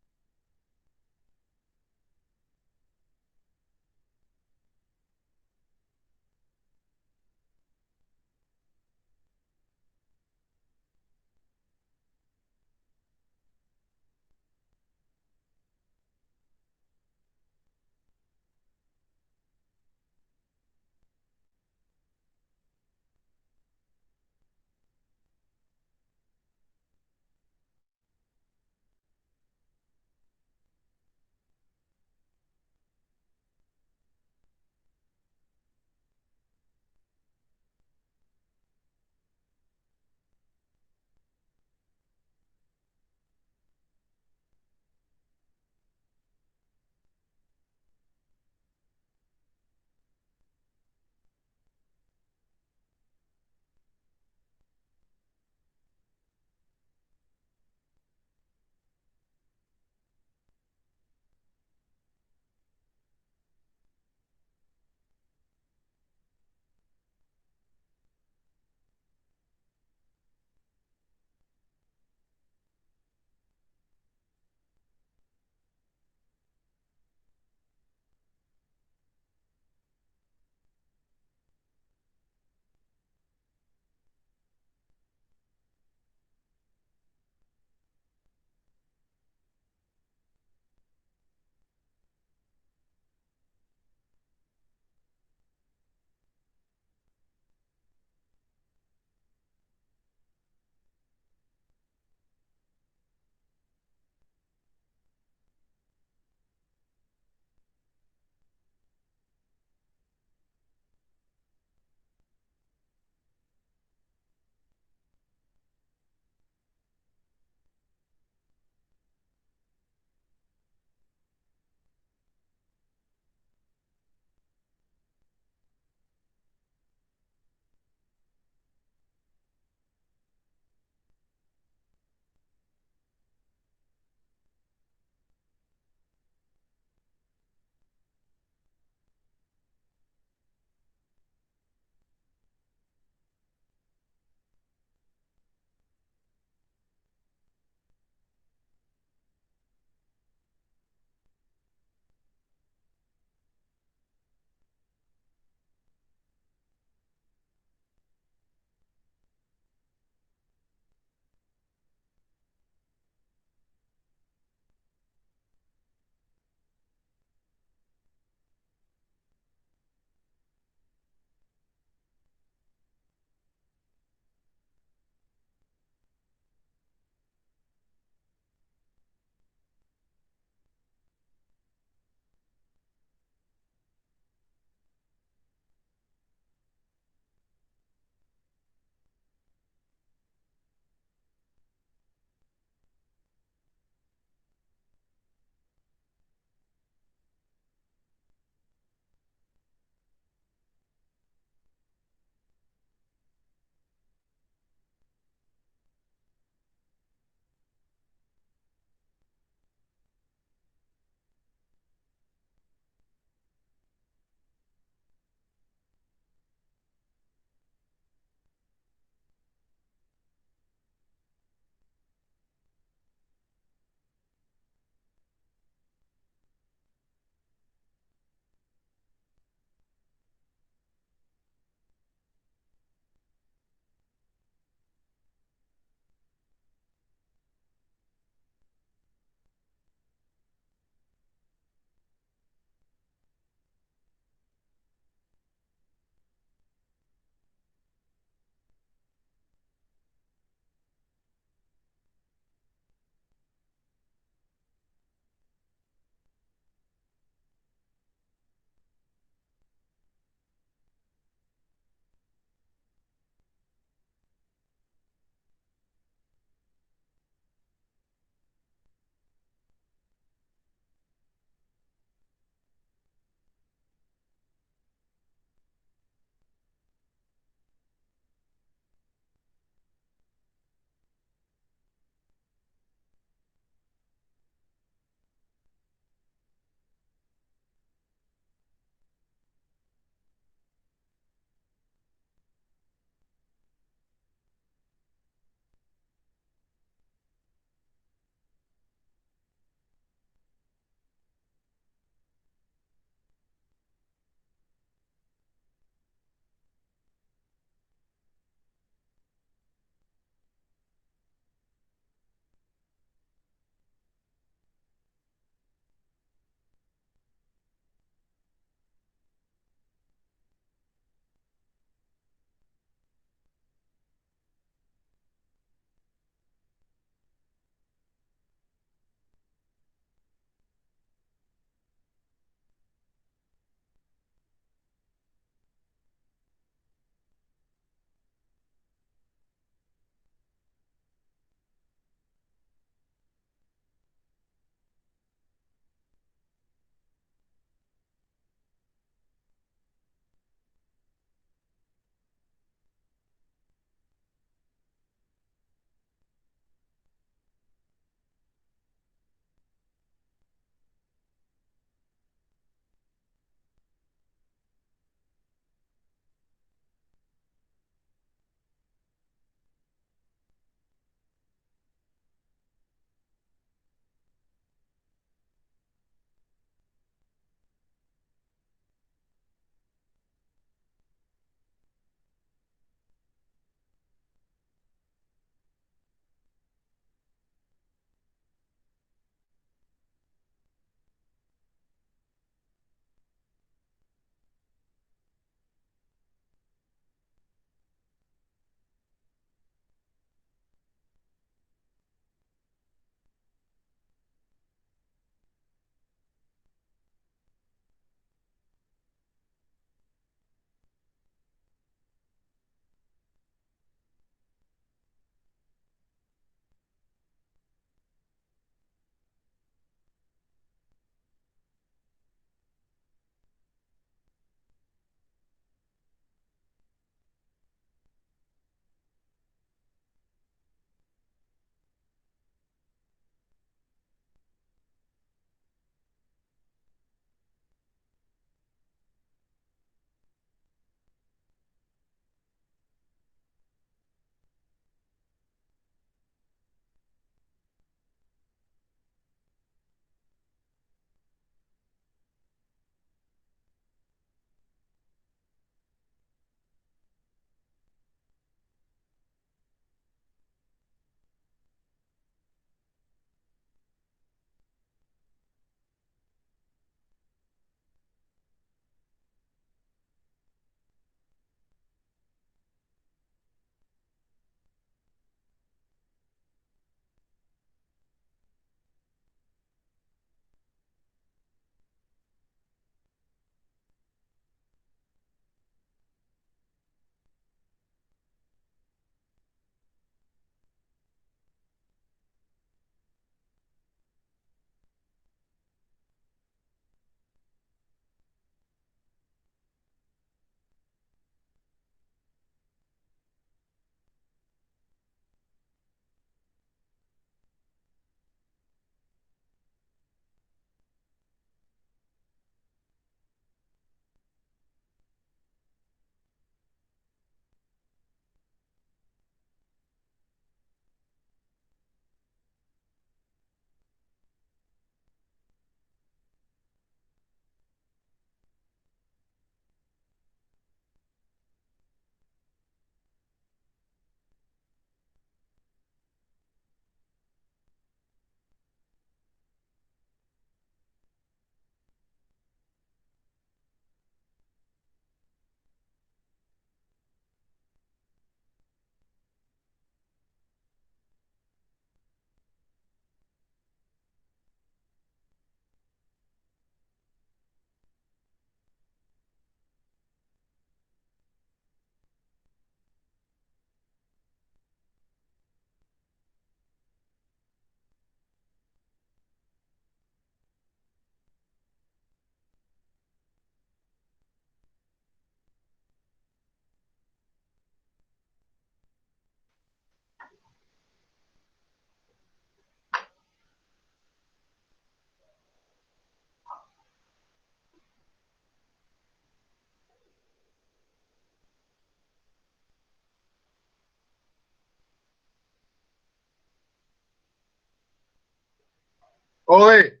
Oye,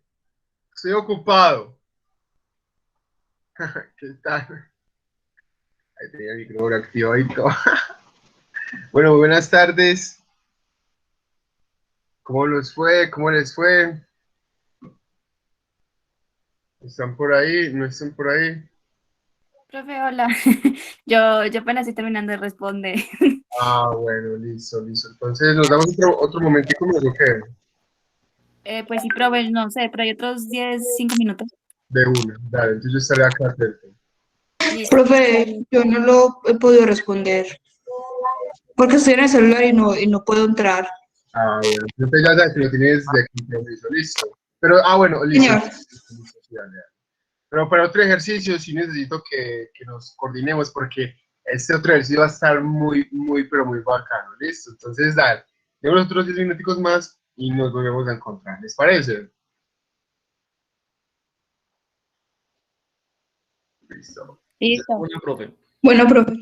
estoy ocupado. ¿Qué tal? Ahí tenía el micrófono activo y todo. Bueno, buenas tardes. ¿Cómo les fue? ¿Cómo les fue? ¿Están por ahí? ¿No están por ahí? Profe, hola. Yo apenas estoy terminando de responder. Ah, bueno, listo, listo. Entonces, ¿nos damos otro momentico más o qué? Pues sí, profe, no sé, pero hay otros 5 minutos. De una, dale, entonces yo estaré acá atento. Listo. Profe, yo no lo he podido responder porque estoy en el celular y no puedo entrar. Ah, bueno, entonces ya sabes que lo tienes de compromiso, listo. Pero, bueno, listo, Señor, listo, listo, sí, dale, dale. Pero para otro ejercicio sí necesito que nos coordinemos porque este otro ejercicio va a estar muy, muy, pero muy bacano, listo. Entonces, dale, tenemos otros 10 minuticos más y nos volvemos a encontrar, ¿les parece? Listo. Listo. Una, profe. bueno, profe.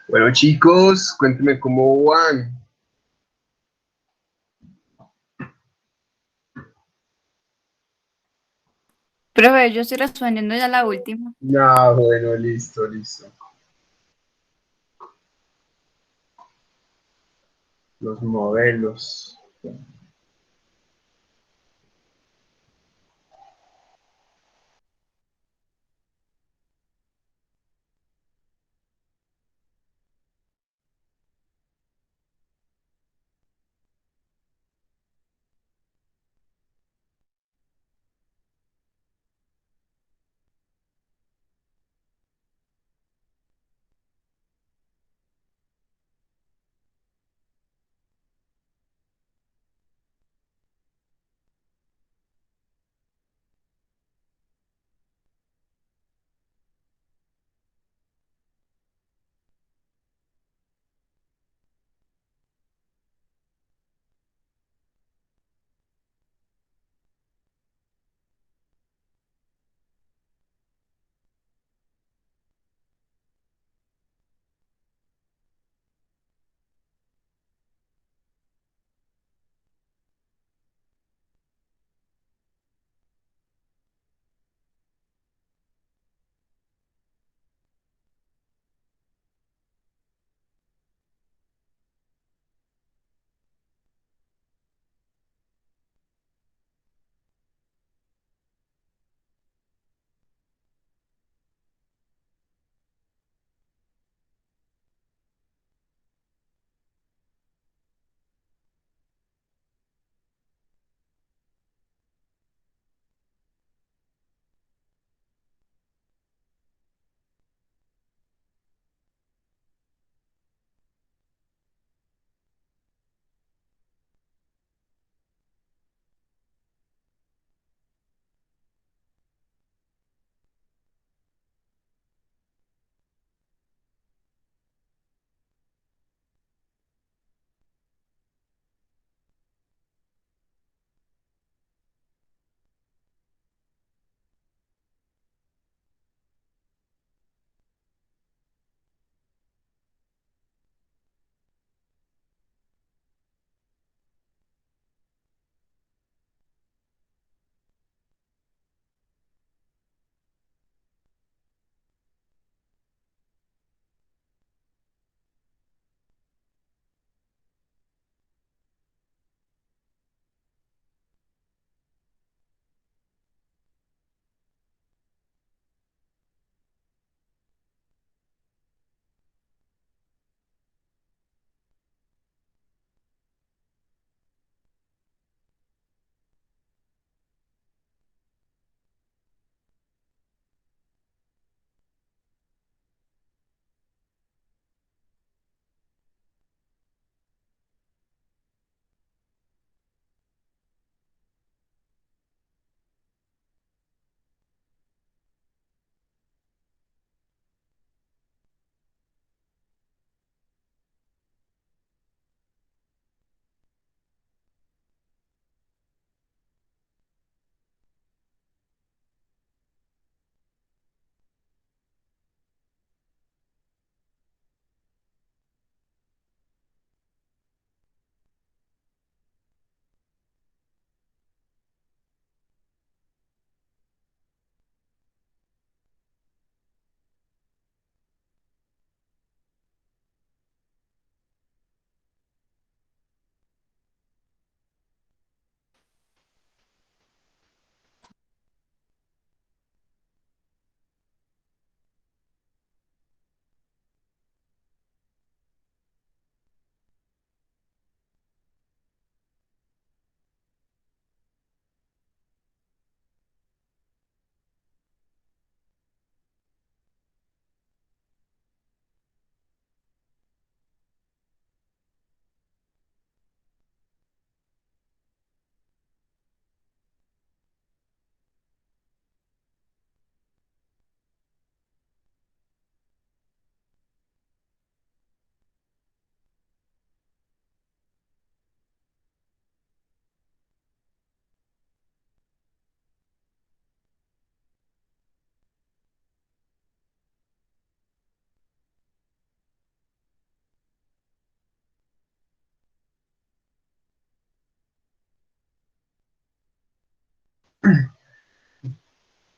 Bueno, chicos, cuéntenme cómo van. Profe, yo estoy respondiendo ya la última. No, bueno, listo, listo. Los modelos.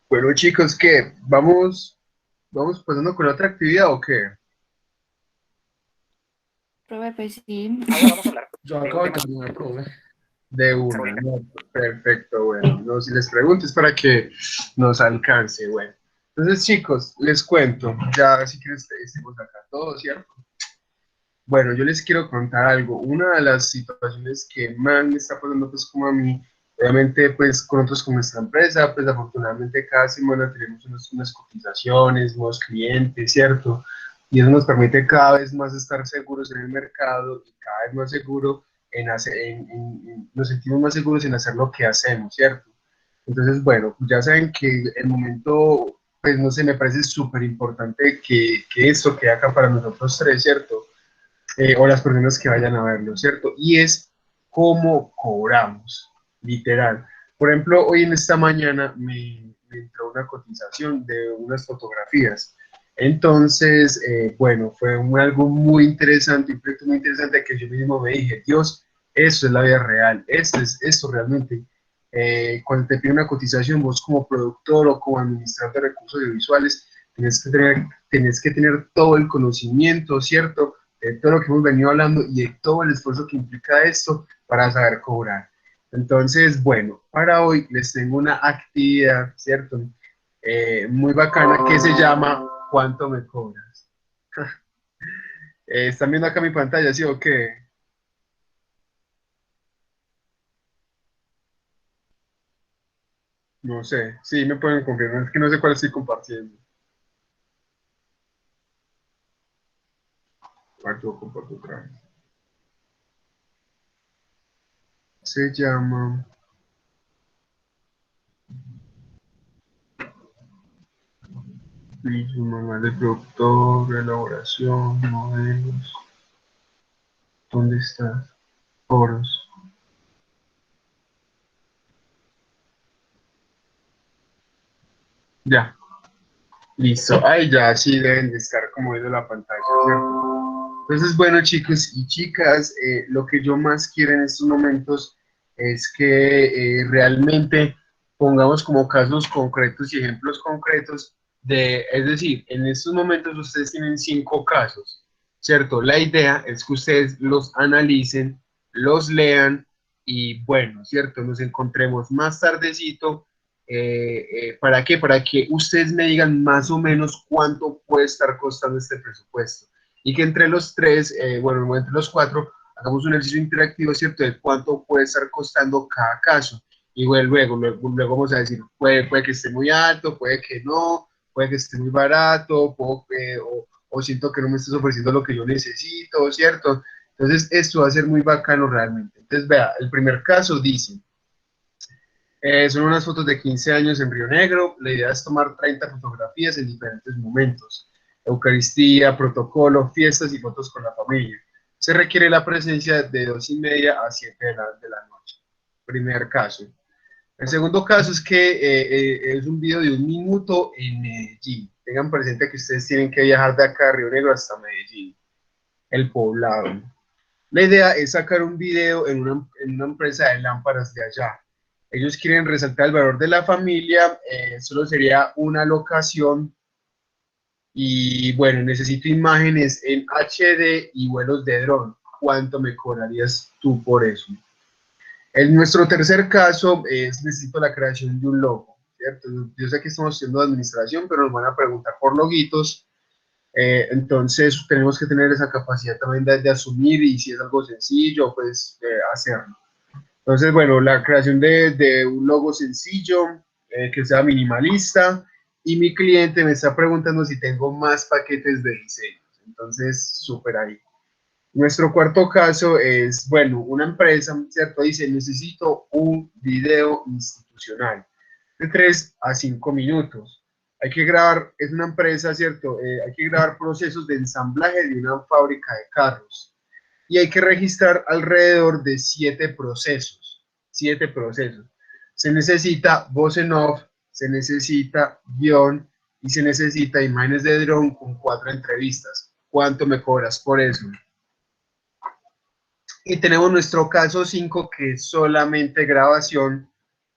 Bueno, chicos, ¿qué? ¿Vamos pasando con otra actividad o qué? Profe, pues sí. Yo acabo de terminar, profe. De una, ¿no? Perfecto, bueno. No, si les pregunto es para que nos alcance, bueno. Entonces, chicos, les cuento, ya si quieres estemos acá todos, ¿cierto? Bueno, yo les quiero contar algo. Una de las situaciones que más me está pasando, pues, como a mí, obviamente, pues, con otros con nuestra empresa, pues, afortunadamente, cada semana tenemos unas cotizaciones, nuevos clientes, ¿cierto? Y eso nos permite cada vez más estar seguros en el mercado y cada vez más seguro en hacer, nos sentimos más seguros en hacer lo que hacemos, ¿cierto? Entonces, bueno, ya saben que el momento, pues, no sé, me parece súper importante que esto quede acá para nosotros tres, ¿cierto? O las personas que vayan a verlo, ¿cierto? Y es cómo cobramos, literal. Por ejemplo, hoy en esta mañana me entró una cotización de unas fotografías. Entonces, bueno, fue algo muy interesante, un proyecto muy interesante que yo mismo me dije, Dios, eso es la vida real, esto es esto realmente. Cuando te pide una cotización, vos como productor o como administrador de recursos audiovisuales, tenés que tener todo el conocimiento, ¿cierto? De todo lo que hemos venido hablando y de todo el esfuerzo que implica esto para saber cobrar. Entonces, bueno, para hoy les tengo una actividad, ¿cierto? Muy bacana que se llama ¿Cuánto me cobras? ¿Están viendo acá mi pantalla, sí o qué? No sé, sí, me pueden confirmar, es que no sé cuál estoy compartiendo. Yo comparto otra vez. Se llama manual de productor, elaboración, modelos. ¿Dónde estás? Foros. Ya, listo. Ahí ya sí deben de estar como viendo la pantalla, ¿cierto? Entonces, bueno, chicos y chicas, lo que yo más quiero en estos momentos es que realmente pongamos como casos concretos y ejemplos concretos es decir, en estos momentos ustedes tienen 5 casos, ¿cierto? La idea es que ustedes los analicen, los lean y bueno, ¿cierto? Nos encontremos más tardecito. ¿Para qué? Para que ustedes me digan más o menos cuánto puede estar costando este presupuesto y que entre los tres, bueno, entre los cuatro, hagamos un ejercicio interactivo, ¿cierto? De cuánto puede estar costando cada caso. Y bueno, luego vamos a decir, puede que esté muy alto, puede que no, puede que esté muy barato, o siento que no me estás ofreciendo lo que yo necesito, ¿cierto? Entonces, esto va a ser muy bacano realmente. Entonces, vea, el primer caso dice, son unas fotos de 15 años en Río Negro. La idea es tomar 30 fotografías en diferentes momentos. Eucaristía, protocolo, fiestas y fotos con la familia. Se requiere la presencia de 2:30 a 7 de la noche. Primer caso. El segundo caso es que es un video de 1 minuto en Medellín. Tengan presente que ustedes tienen que viajar de acá a Río Negro hasta Medellín, el poblado. La idea es sacar un video en una empresa de lámparas de allá. Ellos quieren resaltar el valor de la familia, solo sería una locación y bueno, necesito imágenes en HD y vuelos de dron. ¿Cuánto me cobrarías tú por eso? En nuestro tercer caso es necesito la creación de un logo, ¿cierto? Yo sé que estamos haciendo administración, pero nos van a preguntar por loguitos, entonces tenemos que tener esa capacidad también de asumir y si es algo sencillo, pues hacerlo. Entonces, bueno, la creación de un logo sencillo, que sea minimalista, y mi cliente me está preguntando si tengo más paquetes de diseño. Entonces, súper ahí. Nuestro cuarto caso es, bueno, una empresa, ¿cierto? Dice, necesito un video institucional de 3 a 5 minutos. Hay que grabar, es una empresa, ¿cierto? Hay que grabar procesos de ensamblaje de una fábrica de carros y hay que registrar alrededor de 7 procesos. 7 procesos. Se necesita voz en off, se necesita guión y se necesita imágenes de dron con 4 entrevistas. ¿Cuánto me cobras por eso? Y tenemos nuestro caso 5 que es solamente grabación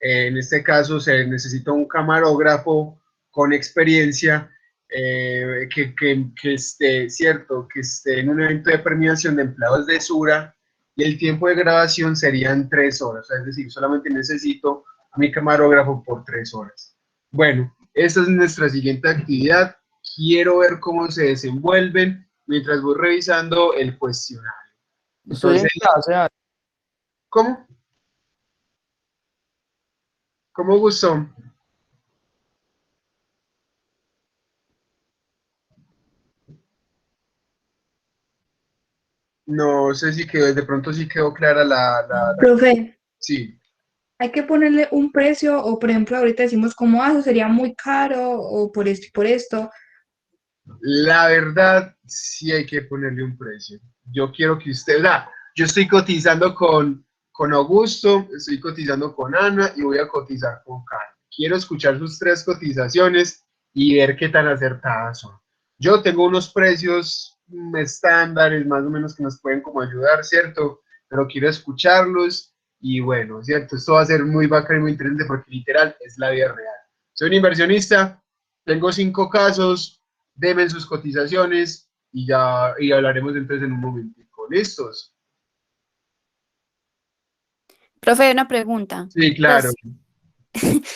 En este caso se necesita un camarógrafo con experiencia que esté, cierto, que esté en un evento de premiación de empleados de Sura y el tiempo de grabación serían 3 horas, es decir, solamente necesito a mi camarógrafo por 3 horas. Bueno, esta es nuestra siguiente actividad. Quiero ver cómo se desenvuelven mientras voy revisando el cuestionario. Estoy en Entonces, clase, ¿cómo? ¿Cómo gustó? No sé si quedó, de pronto sí quedó clara Profe, sí. hay que ponerle un precio o, por ejemplo, ahorita decimos como, eso sería muy caro o por esto y por esto. La verdad, sí hay que ponerle un precio. Yo quiero que usted, o sea, yo estoy cotizando con Augusto, estoy cotizando con Ana y voy a cotizar con Karen. Quiero escuchar sus 3 cotizaciones y ver qué tan acertadas son. Yo tengo unos precios estándares, más o menos, que nos pueden como ayudar, ¿cierto? Pero quiero escucharlos y bueno, ¿cierto? Esto va a ser muy bacán y muy interesante porque literal es la vida real. Soy un inversionista, tengo 5 casos, deben sus cotizaciones y hablaremos entonces en un momentico. ¿Listos? Profe, una pregunta. Sí, claro. Pues,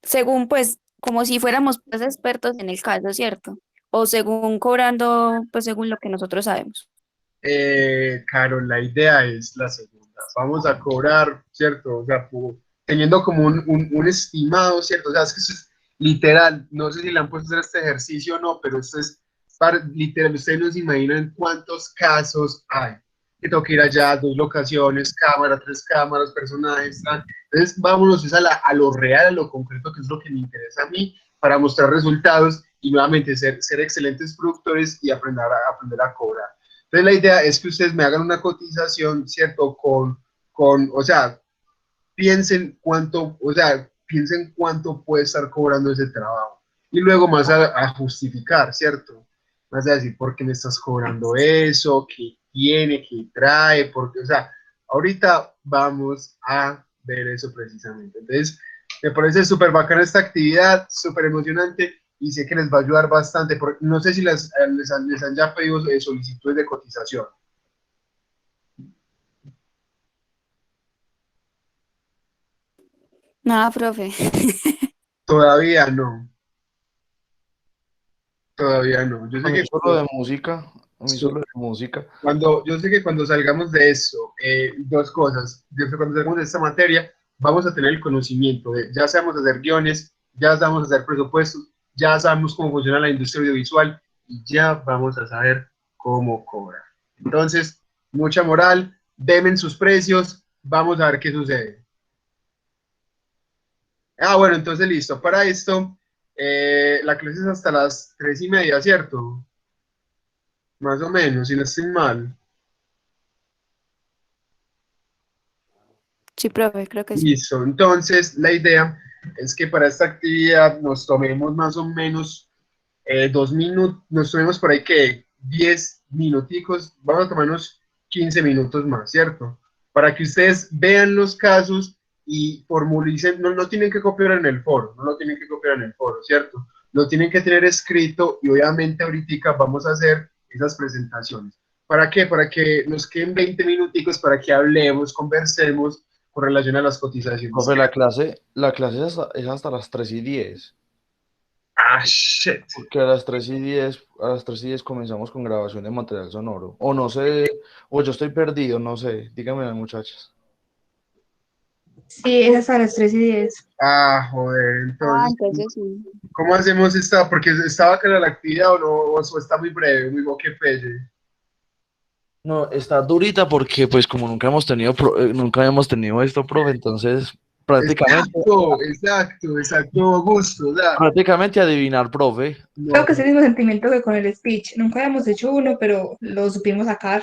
según, pues, como si fuéramos pues, expertos en el caso, ¿cierto? O según cobrando, pues, según lo que nosotros sabemos. Carol, la idea es la segunda. Vamos a cobrar, ¿cierto? O sea, teniendo como un estimado, ¿cierto? O sea, es que eso es literal. No sé si le han puesto a hacer este ejercicio o no, pero esto es literal. Ustedes no se imaginan cuántos casos hay. Que tengo que ir allá, 2 locaciones, cámara, 3 cámaras, personajes, tal. Entonces, vámonos es a lo real, a lo concreto, que es lo que me interesa a mí, para mostrar resultados y nuevamente ser excelentes productores y aprender a cobrar. Entonces la idea es que ustedes me hagan una cotización, ¿cierto? O sea, piensen cuánto puede estar cobrando ese trabajo. Y luego más a justificar, ¿cierto? Más a decir, ¿por qué me estás cobrando eso? ¿Qué tiene? ¿Qué trae? Porque, o sea, ahorita vamos a ver eso precisamente. Entonces, me parece súper bacana esta actividad, súper emocionante y sé que les va a ayudar bastante. Porque no sé si les han ya pedido solicitudes de cotización. Nada, profe. Todavía no, todavía no. Yo a sé mí que solo de música, a mí solo de música. yo sé que cuando salgamos de eso, 2 cosas. Yo sé que cuando salgamos de esta materia, vamos a tener el conocimiento de, ya sabemos hacer guiones, ya sabemos hacer presupuestos, ya sabemos cómo funciona la industria audiovisual y ya vamos a saber cómo cobrar. Entonces, mucha moral, denme sus precios, vamos a ver qué sucede. Ah, bueno, entonces listo. Para esto, la clase es hasta las 3:30, ¿cierto? Más o menos, si no estoy mal. Sí, profe, creo que sí. Listo. Entonces, la idea es que para esta actividad nos tomemos más o menos 2 minutos, nos tomemos por ahí que 10 minuticos, vamos a tomarnos 15 minutos más, ¿cierto? Para que ustedes vean los casos y formulicen, no, no tienen que copiar en el foro, no lo tienen que copiar en el foro, ¿cierto? Lo tienen que tener escrito y obviamente ahorita vamos a hacer esas presentaciones. ¿Para qué? Para que nos queden 20 minuticos para que hablemos, conversemos con relación a las cotizaciones. Profe, la clase es hasta las 3:10. Ah, shit. Porque a las 3:10 comenzamos con grabación de material sonoro. O no sé, o yo estoy perdido, no sé. Díganme, muchachas. Sí, es hasta las 3:10. Ah, joder, Ah, entonces, entonces sí. ¿cómo hacemos esta? Porque estaba clara la actividad o no, o está muy breve, muy boque pelle. No, está durita porque pues como nunca hemos tenido nunca habíamos tenido esto, profe, entonces Exacto, gusto, ¿verdad? prácticamente adivinar, profe. Creo No, que es el mismo sentimiento que con el speech. Nunca habíamos hecho uno, pero lo supimos sacar.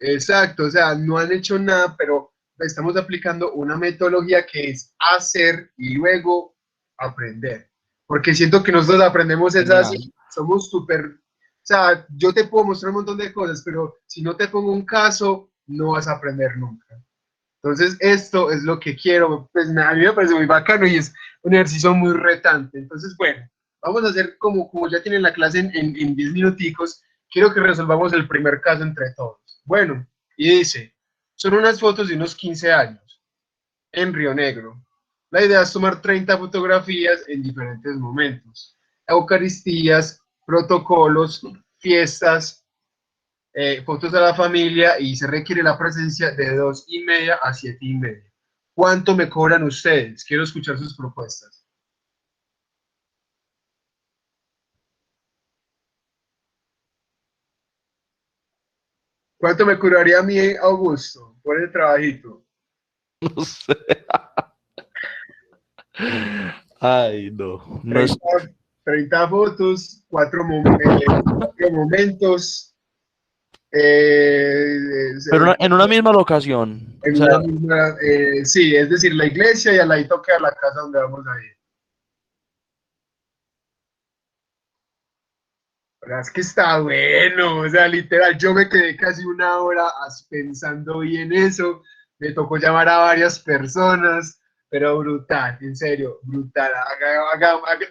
exacto, o sea, no han hecho nada, pero estamos aplicando una metodología que es hacer y luego aprender. Porque siento que nosotros aprendemos es Genial. así, somos súper, o sea, yo te puedo mostrar un montón de cosas, pero si no te pongo un caso, no vas a aprender nunca. Entonces, esto es lo que quiero, pues a mí me parece muy bacano y es un ejercicio muy retante. Entonces, bueno, vamos a hacer como ya tienen la clase en 10 minuticos, quiero que resolvamos el primer caso entre todos. Bueno, y dice, son unas fotos de unos 15 años en Río Negro. La idea es tomar 30 fotografías en diferentes momentos. Eucaristías, protocolos, fiestas, fotos de la familia y se requiere la presencia de 2:30 a 7:30. ¿Cuánto me cobran ustedes? Quiero escuchar sus propuestas. ¿Cuánto me cobraría a mí, Augusto, por el trabajito? No sé. Ay, no. No es... 30 fotos, 4 momentos. Pero en una misma locación. O En sea, una misma, sí, es decir, la iglesia y al ladito queda la casa donde vamos a ir. La verdad es que está bueno, o sea, literal, yo me quedé casi una hora pensando bien eso, me tocó llamar a varias personas, pero brutal, en serio, brutal.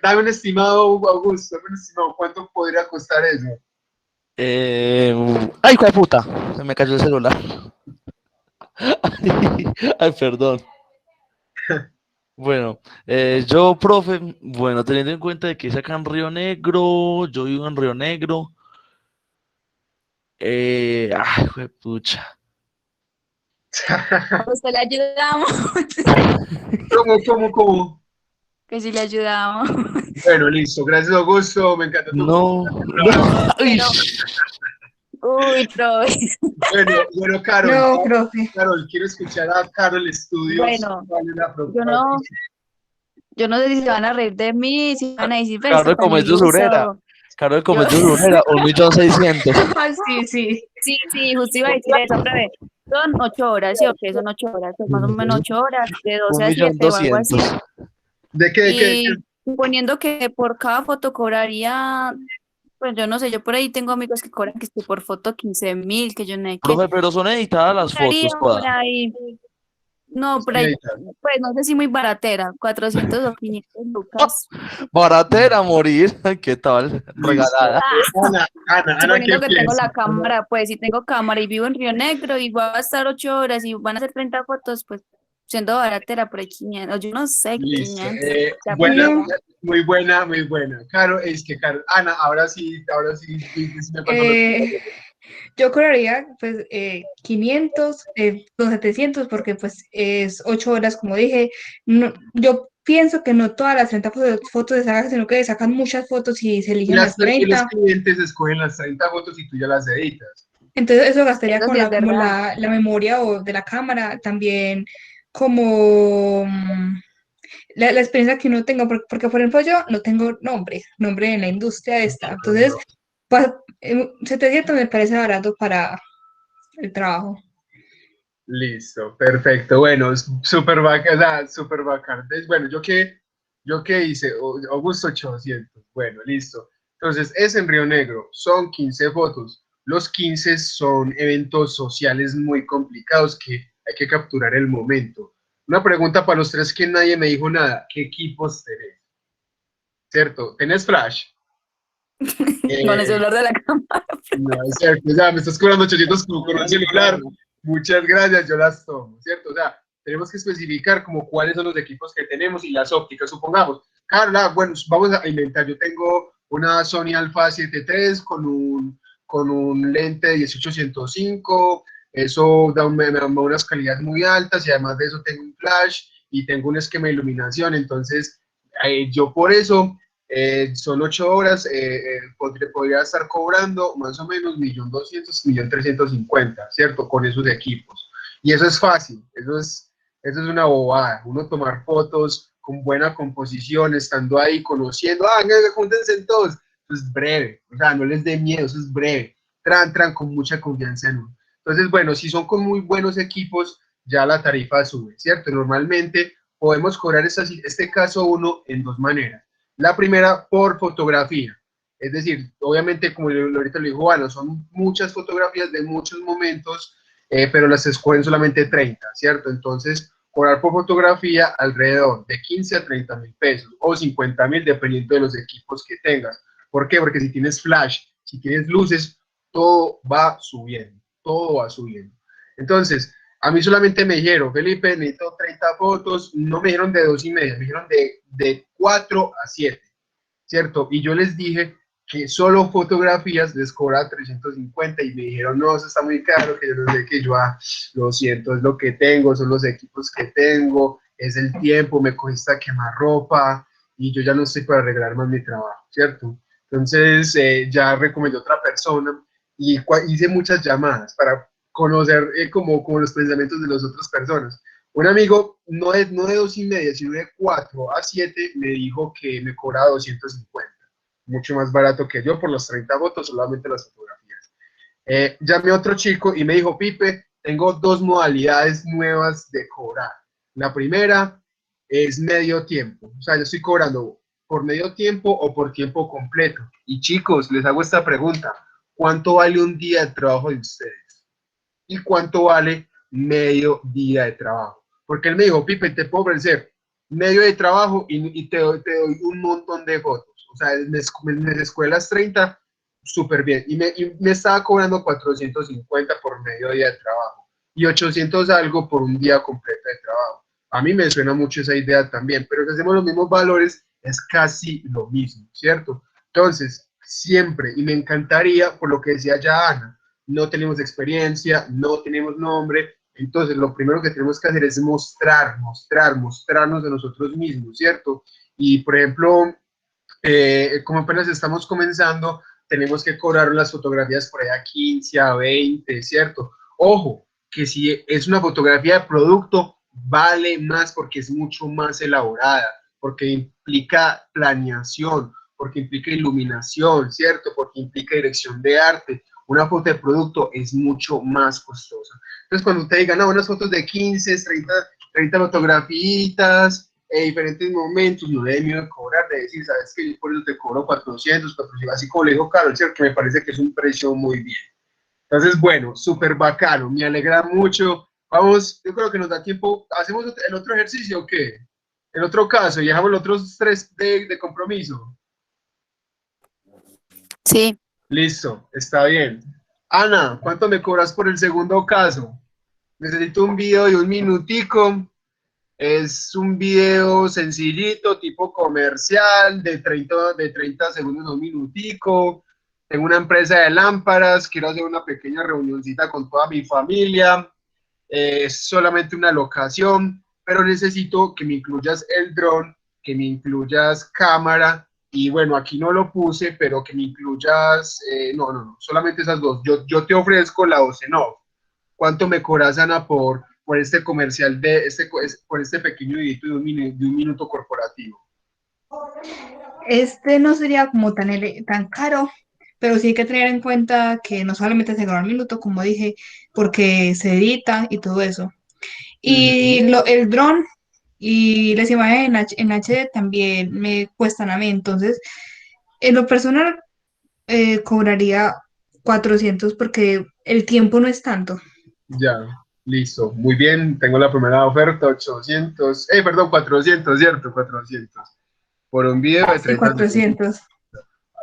Dame un estimado, Augusto, dame un estimado, ¿cuánto podría costar eso? Ay, hijo de puta. Se me cayó el celular. Ay, perdón. Bueno, yo, profe, bueno, teniendo en cuenta de que es acá en Río Negro, yo vivo en Río Negro. Ay, hijo de pucha. A usted le ayudamos, ¿Cómo? que sí le ayudamos. Bueno, listo, gracias, Augusto, me encanta tu No, no. Uy, Pero, uy, profe. Bueno, Carol, No, profe. Carol, quiero escuchar a Carol Estudios. Bueno, ¿Cuál es la yo propuesta? no, yo no sé si se van a reír de mí, si van a decir, "Ve, Carol está de tan Comedia Usurera. iluso". Carol de Yo, Comedia Usurera, 1.600.000. Ah, sí, sí. sí, justo iba a decir eso, profe. Son 8 horas, ¿sí o qué? Son 8 horas, pues más o menos 8 horas, de Un 12 a millón 7 o algo así. doscientos. ¿De qué? Y suponiendo que por cada foto cobraría, pues yo no sé, yo por ahí tengo amigos que cobran que es que por foto 15.000, que yo no sé qué. Profe, pero son editadas las Cobraría fotos, por todas. ahí, no, por Sí, ahí, ahí está. pues no sé si muy baratera, 400 o 500 lucas. Baratera a morir. ¿Qué tal? Listo. Regalada. Ana, ¿qué Suponiendo que tengo piensas? la cámara, pues si tengo cámara y vivo en Río Negro y voy a estar 8 horas y van a ser 30 fotos, pues siendo baratera por ahí 500, o yo no sé, Listo. 500. Ya Buena, No, perdida. muy buena, muy buena. Claro, es que, Carol, Ana, sí me cuento lo que... eh, yo cobraría pues 500, los 700 porque pues es 8 horas como dije. No, yo pienso que no todas las 30 fotos se sacan, sino que se sacan muchas fotos y se Y, eligen las y los 30. clientes escogen las 30 fotos y tú ya las editas. Entonces eso gastaría Eso con sí es como verdad. la memoria o de la cámara, también como la experiencia que uno tenga, porque, por ejemplo yo no tengo nombre en la industria esta, entonces 700 me parece barato para el trabajo. Listo, perfecto. Bueno, es súper bacán, súper bacán. Entonces, bueno, ¿yo qué hice? Augusto 800. Bueno, listo. Entonces, es en Río Negro, son 15 fotos. Los 15 son eventos sociales muy complicados que hay que capturar el momento. Una pregunta para los tres que nadie me dijo nada. ¿Qué equipos tenés? ¿Cierto? ¿Tenés flash? Con el Eh, celular de la cámara. no, es cierto, o sea, me estás cobrando 800 con un celular. Muchas gracias, yo las tomo, ¿cierto? O sea, tenemos que especificar como cuáles son los equipos que tenemos y las ópticas, supongamos. Carla, bueno, vamos a inventar. Yo tengo una Sony Alpha 7 III con un lente de 1805. Eso me da unas calidades muy altas y además de eso tengo un flash y tengo un esquema de iluminación. Entonces, yo por eso son 8 horas, podría estar cobrando más o menos 1.200.000, 1.350.000, ¿cierto? Con esos equipos. Y eso es fácil, eso es una bobada. Uno tomar fotos con buena composición, estando ahí, conociendo, júntense en todos. Eso es breve, o sea, no les dé miedo, eso es breve. Tran, con mucha confianza en uno. Entonces, bueno, si son con muy buenos equipos, ya la tarifa sube, ¿cierto? Normalmente podemos cobrar este caso uno en dos maneras. La primera, por fotografía. Es decir, obviamente, como ahorita lo dijo Ana, son muchas fotografías de muchos momentos. pero las escogen solamente 30, ¿cierto? Entonces, cobrar por fotografía alrededor de 15 a 30 mil pesos o 50 mil dependiendo de los equipos que tengas. ¿Por qué? Porque si tienes flash, si tienes luces, todo va subiendo, todo va subiendo. Entonces, a mí solamente me dijeron, Felipe, necesito 30 fotos, no me dijeron de 2,5, me dijeron de 4 a 7, ¿cierto? Y yo les dije que solo fotografías les cobraba 350 y me dijeron, no, eso está muy caro, que yo no sé, que yo, lo siento, es lo que tengo, son los equipos que tengo, es el tiempo, me cogiste a quemar ropa y yo ya no estoy para arreglar más mi trabajo, ¿cierto? Entonces ya recomendé a otra persona y hice muchas llamadas para conocer como los pensamientos de las otras personas. Un amigo, no de 2,5, sino de 4 a 7, me dijo que me cobraba 250, mucho más barato que yo por los 30 votos, solamente las fotografías. Llamé a otro chico y me dijo, Pipe, tengo 2 modalidades nuevas de cobrar. La primera es medio tiempo, o sea, yo estoy cobrando por medio tiempo o por tiempo completo. Y chicos, les hago esta pregunta, ¿cuánto vale un día de trabajo de ustedes? ¿Y cuánto vale medio día de trabajo? Porque él me dijo, Pipe, te puedo ofrecer medio de trabajo y te doy un montón de fotos. O sea, en las escuelas 30, súper bien. Y me estaba cobrando 450 por medio día de trabajo y 800 algo por un día completo de trabajo. A mí me suena mucho esa idea también, pero si hacemos los mismos valores, es casi lo mismo, ¿cierto? Entonces, siempre, y me encantaría, por lo que decía ya Ana, no tenemos experiencia, no tenemos nombre, entonces lo primero que tenemos que hacer es mostrarnos a nosotros mismos, ¿cierto? Y por ejemplo, como apenas estamos comenzando, tenemos que cobrar las fotografías por ahí a 15, a 20, ¿cierto? Ojo, que si es una fotografía de producto, vale más porque es mucho más elaborada, porque implica planeación, porque implica iluminación, ¿cierto? Porque implica dirección de arte. Una foto de producto es mucho más costosa. Entonces, cuando te digan, no, unas fotos de 15, 30 fotografías, diferentes momentos, no le dé miedo de cobrar, de decir, sabes que yo por eso te cobro 400, así como le dijo Carol, ¿cierto? Que me parece que es un precio muy bien. Entonces, bueno, súper bacano, me alegra mucho. Vamos, yo creo que nos da tiempo, ¿hacemos el otro ejercicio o qué? El otro caso, y dejamos los otros 3 de compromiso. Sí, Listo, está bien. Ana, ¿cuánto me cobras por el segundo caso? Necesito un video de 1 minutico. Es un video sencillito, tipo comercial, de 30 segundos a 1 minutico. Tengo una empresa de lámparas, quiero hacer una pequeña reunioncita con toda mi familia. Es solamente una locación, pero necesito que me incluyas el dron, que me incluyas cámara, y bueno, aquí no lo puse, pero que me incluyas, no, solamente esas dos. Yo te ofrezco la voz en off. ¿Cuánto me cobras, Ana, por este comercial por este pequeño videito de un minuto corporativo? Este no sería como tan caro, pero sí hay que tener en cuenta que no solamente se graba un minuto, como dije, porque se edita y todo eso. Y Ujú. el dron y las imágenes en HD también me cuestan a mí, entonces en lo personal cobraría 400 porque el tiempo no es tanto. Ya, listo. Muy bien, tengo la primera oferta, 800, perdón, 400, ¿cierto? 400. Por un video de Sí, 30 segundos.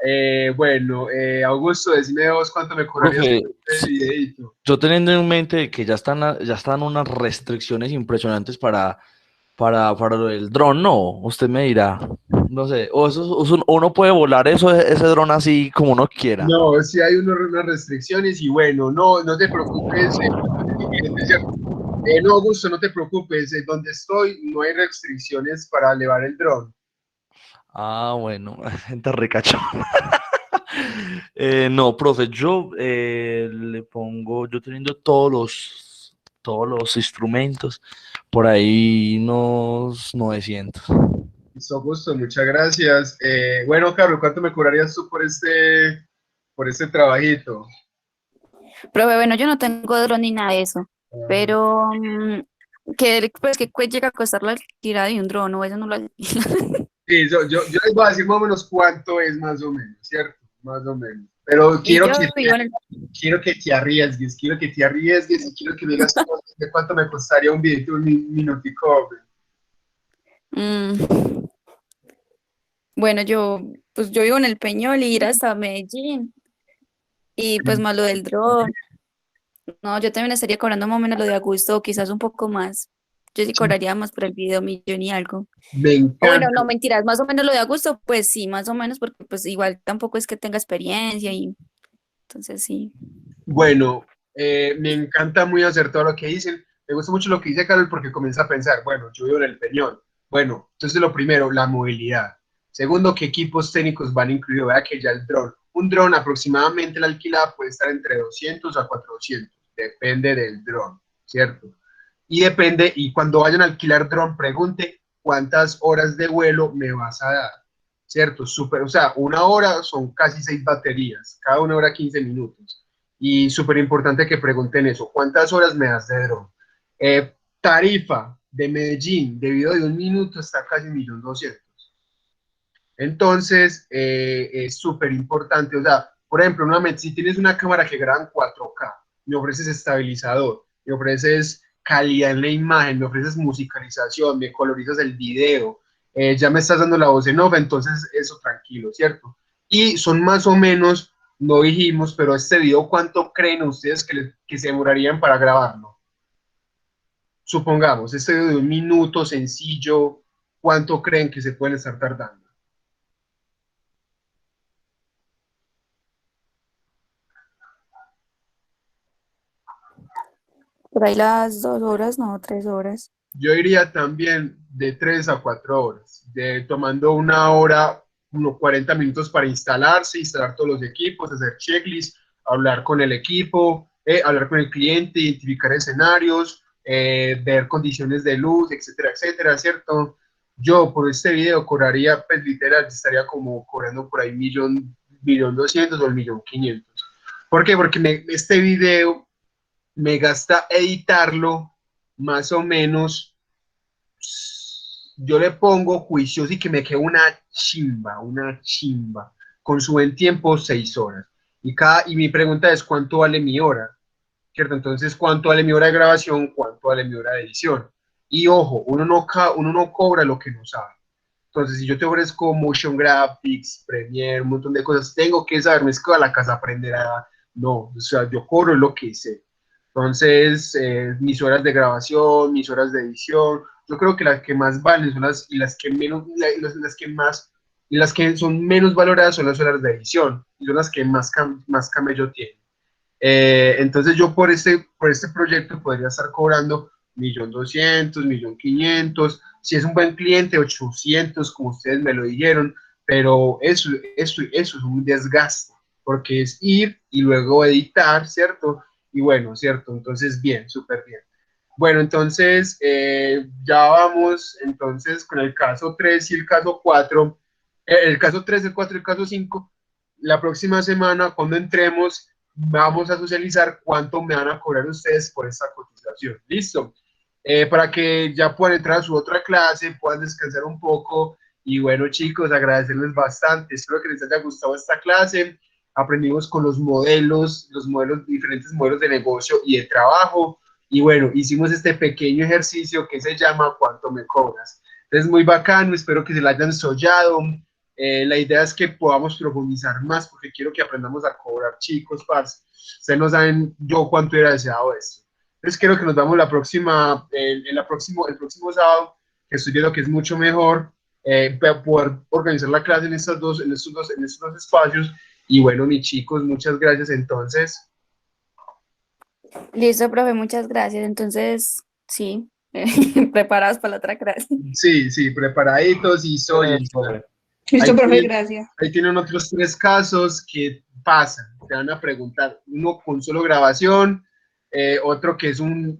400. Bueno, Augusto, decime vos cuánto me cobrarías Profe, por este videito. yo teniendo en mente que ya están unas restricciones impresionantes para lo del dron, no, usted me dirá, no sé, o uno puede volar ese dron así como uno quiera. No, sí hay unas restricciones y bueno, no te preocupes, ¿cierto? No, Augusto, no te preocupes, donde estoy no hay restricciones para elevar el dron. Ah, bueno, gente ricachón. No, profe, yo le pongo, yo teniendo todos los instrumentos, por ahí unos 900. Listo, Augusto, muchas gracias. Bueno, Carlos, ¿cuánto me cobrarías tú por este trabajito? profe, bueno, yo no tengo dron ni nada de eso, Ah, pero pues, que llega a costar la tirada de un dron o eso no lo sí, yo les voy a decir más o menos cuánto es más o menos, ¿cierto? más o menos. Pero Y yo vivo en el... quiero que te arriesgues y quiero que me digas de cuánto me costaría un video, un minutico. Güey. Mm, bueno, pues yo vivo en el Peñol y ir hasta Medellín y pues más lo del dron. No, yo también estaría cobrando más o menos lo de Augusto, o quizás un poco más. Yo sí cobraría más por el video, millón y algo. Me O bueno, encanta. no mentiras, más o menos lo de Augusto, pues sí, más o menos, porque pues igual tampoco es que tenga experiencia y entonces sí. Bueno, me encanta muy hacer todo lo que dicen. Me gusta mucho lo que dice Carol porque comienza a pensar, bueno, yo vivo en el Peñón. Bueno, entonces lo primero, la movilidad. Segundo, qué equipos técnicos van incluidos. Vea que ya el dron. Un dron aproximadamente la alquilada puede estar entre 200 a 400. Depende del dron, ¿cierto? Y depende, y cuando vayan a alquilar dron, pregunte cuántas horas de vuelo me vas a dar, ¿cierto? Súper, o sea, una hora son casi 6 baterías, cada una hora 15 minutos. Y súper importante que pregunten eso, ¿cuántas horas me das de dron? Tarifa de Medellín, debido de un minuto, está casi 1.200.000. Entonces, es súper importante, o sea, por ejemplo, si tienes una cámara que graba en 4K, me ofreces estabilizador, me ofreces calidad en la imagen, me ofreces musicalización, me colorizas el video, ya me estás dando la voz en off, entonces eso tranquilo, ¿cierto? Y son más o menos, no dijimos, pero este video, ¿cuánto creen ustedes que se demorarían para grabarlo? Supongamos, este video de un minuto sencillo, ¿cuánto creen que se pueden estar tardando? Por ahí las 2 horas, no, 3 horas. Yo iría también de 3 a 4 horas, tomando una hora, unos 40 minutos para instalarse, instalar todos los equipos, hacer checklist, hablar con el equipo, hablar con el cliente, identificar escenarios, ver condiciones de luz, etcétera, etcétera, ¿cierto? Yo por este video cobraría, pues literal, estaría como cobrando por ahí 1.200.000 o 1.500.000. ¿Por qué? Porque este video me gasta editarlo más o menos, yo le pongo juicioso y que me quede una chimba, con su buen tiempo 6 horas. Y mi pregunta es, ¿cuánto vale mi hora? ¿Cierto? Entonces, ¿cuánto vale mi hora de grabación? ¿Cuánto vale mi hora de edición? Y ojo, uno no cobra lo que no sabe. Entonces, si yo te ofrezco motion graphics, Premiere, un montón de cosas, tengo que saberme es que a la casa aprender a... No, o sea, yo cobro lo que sé. Entonces, mis horas de grabación, mis horas de edición, yo creo que las que más valen son y las que menos, las que más, y las que son menos valoradas son las horas de edición, y son las que más camello tienen. Entonces yo por este proyecto podría estar cobrando 1.200.000, 1.500.000, si es un buen cliente 800, como ustedes me lo dijeron, pero eso es un desgaste, porque es ir y luego editar, ¿cierto? Y bueno, ¿cierto? Entonces bien, súper bien. Bueno, entonces ya vamos entonces con el caso 3 y el caso 4, el caso 3, el 4 y el caso 5. La próxima semana, cuando entremos, vamos a socializar cuánto me van a cobrar ustedes por esta cotización. ¿Listo? Para que ya puedan entrar a su otra clase, puedan descansar un poco. Y bueno, chicos, agradecerles bastante. Espero que les haya gustado esta clase. Aprendimos con diferentes modelos de negocio y de trabajo. Y bueno, hicimos este pequeño ejercicio que se llama ¿cuánto me cobras? Entonces, muy bacano. Espero que se la hayan soñado. La idea es que podamos profundizar más porque quiero que aprendamos a cobrar, chicos, parce. Ustedes no saben yo cuánto hubiera deseado esto. Entonces quiero que nos vamos el próximo sábado, que estoy viendo que es mucho mejor para poder organizar la clase en estos dos espacios. Y bueno, mis chicos, muchas gracias entonces. Listo, profe, muchas gracias. Entonces, sí, preparados para la otra clase. Sí, sí, preparaditos y soy. Profe. Listo, Ahí profe, tienen, gracias. ahí tienen otros 3 casos que pasan, te van a preguntar, uno con solo grabación, otro que es un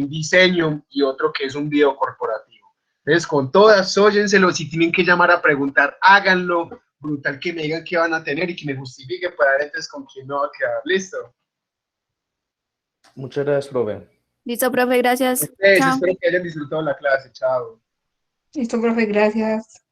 diseño y otro que es un video corporativo. Entonces, con todas, óyenselo, si tienen que llamar a preguntar, háganlo, brutal que me digan qué van a tener y que me justifiquen para ver entonces con quién no va a quedar, ¿listo? Muchas gracias, profe. Listo, profe, gracias. Entonces, Chao. espero que hayan disfrutado la clase, chao. Listo, profe, gracias.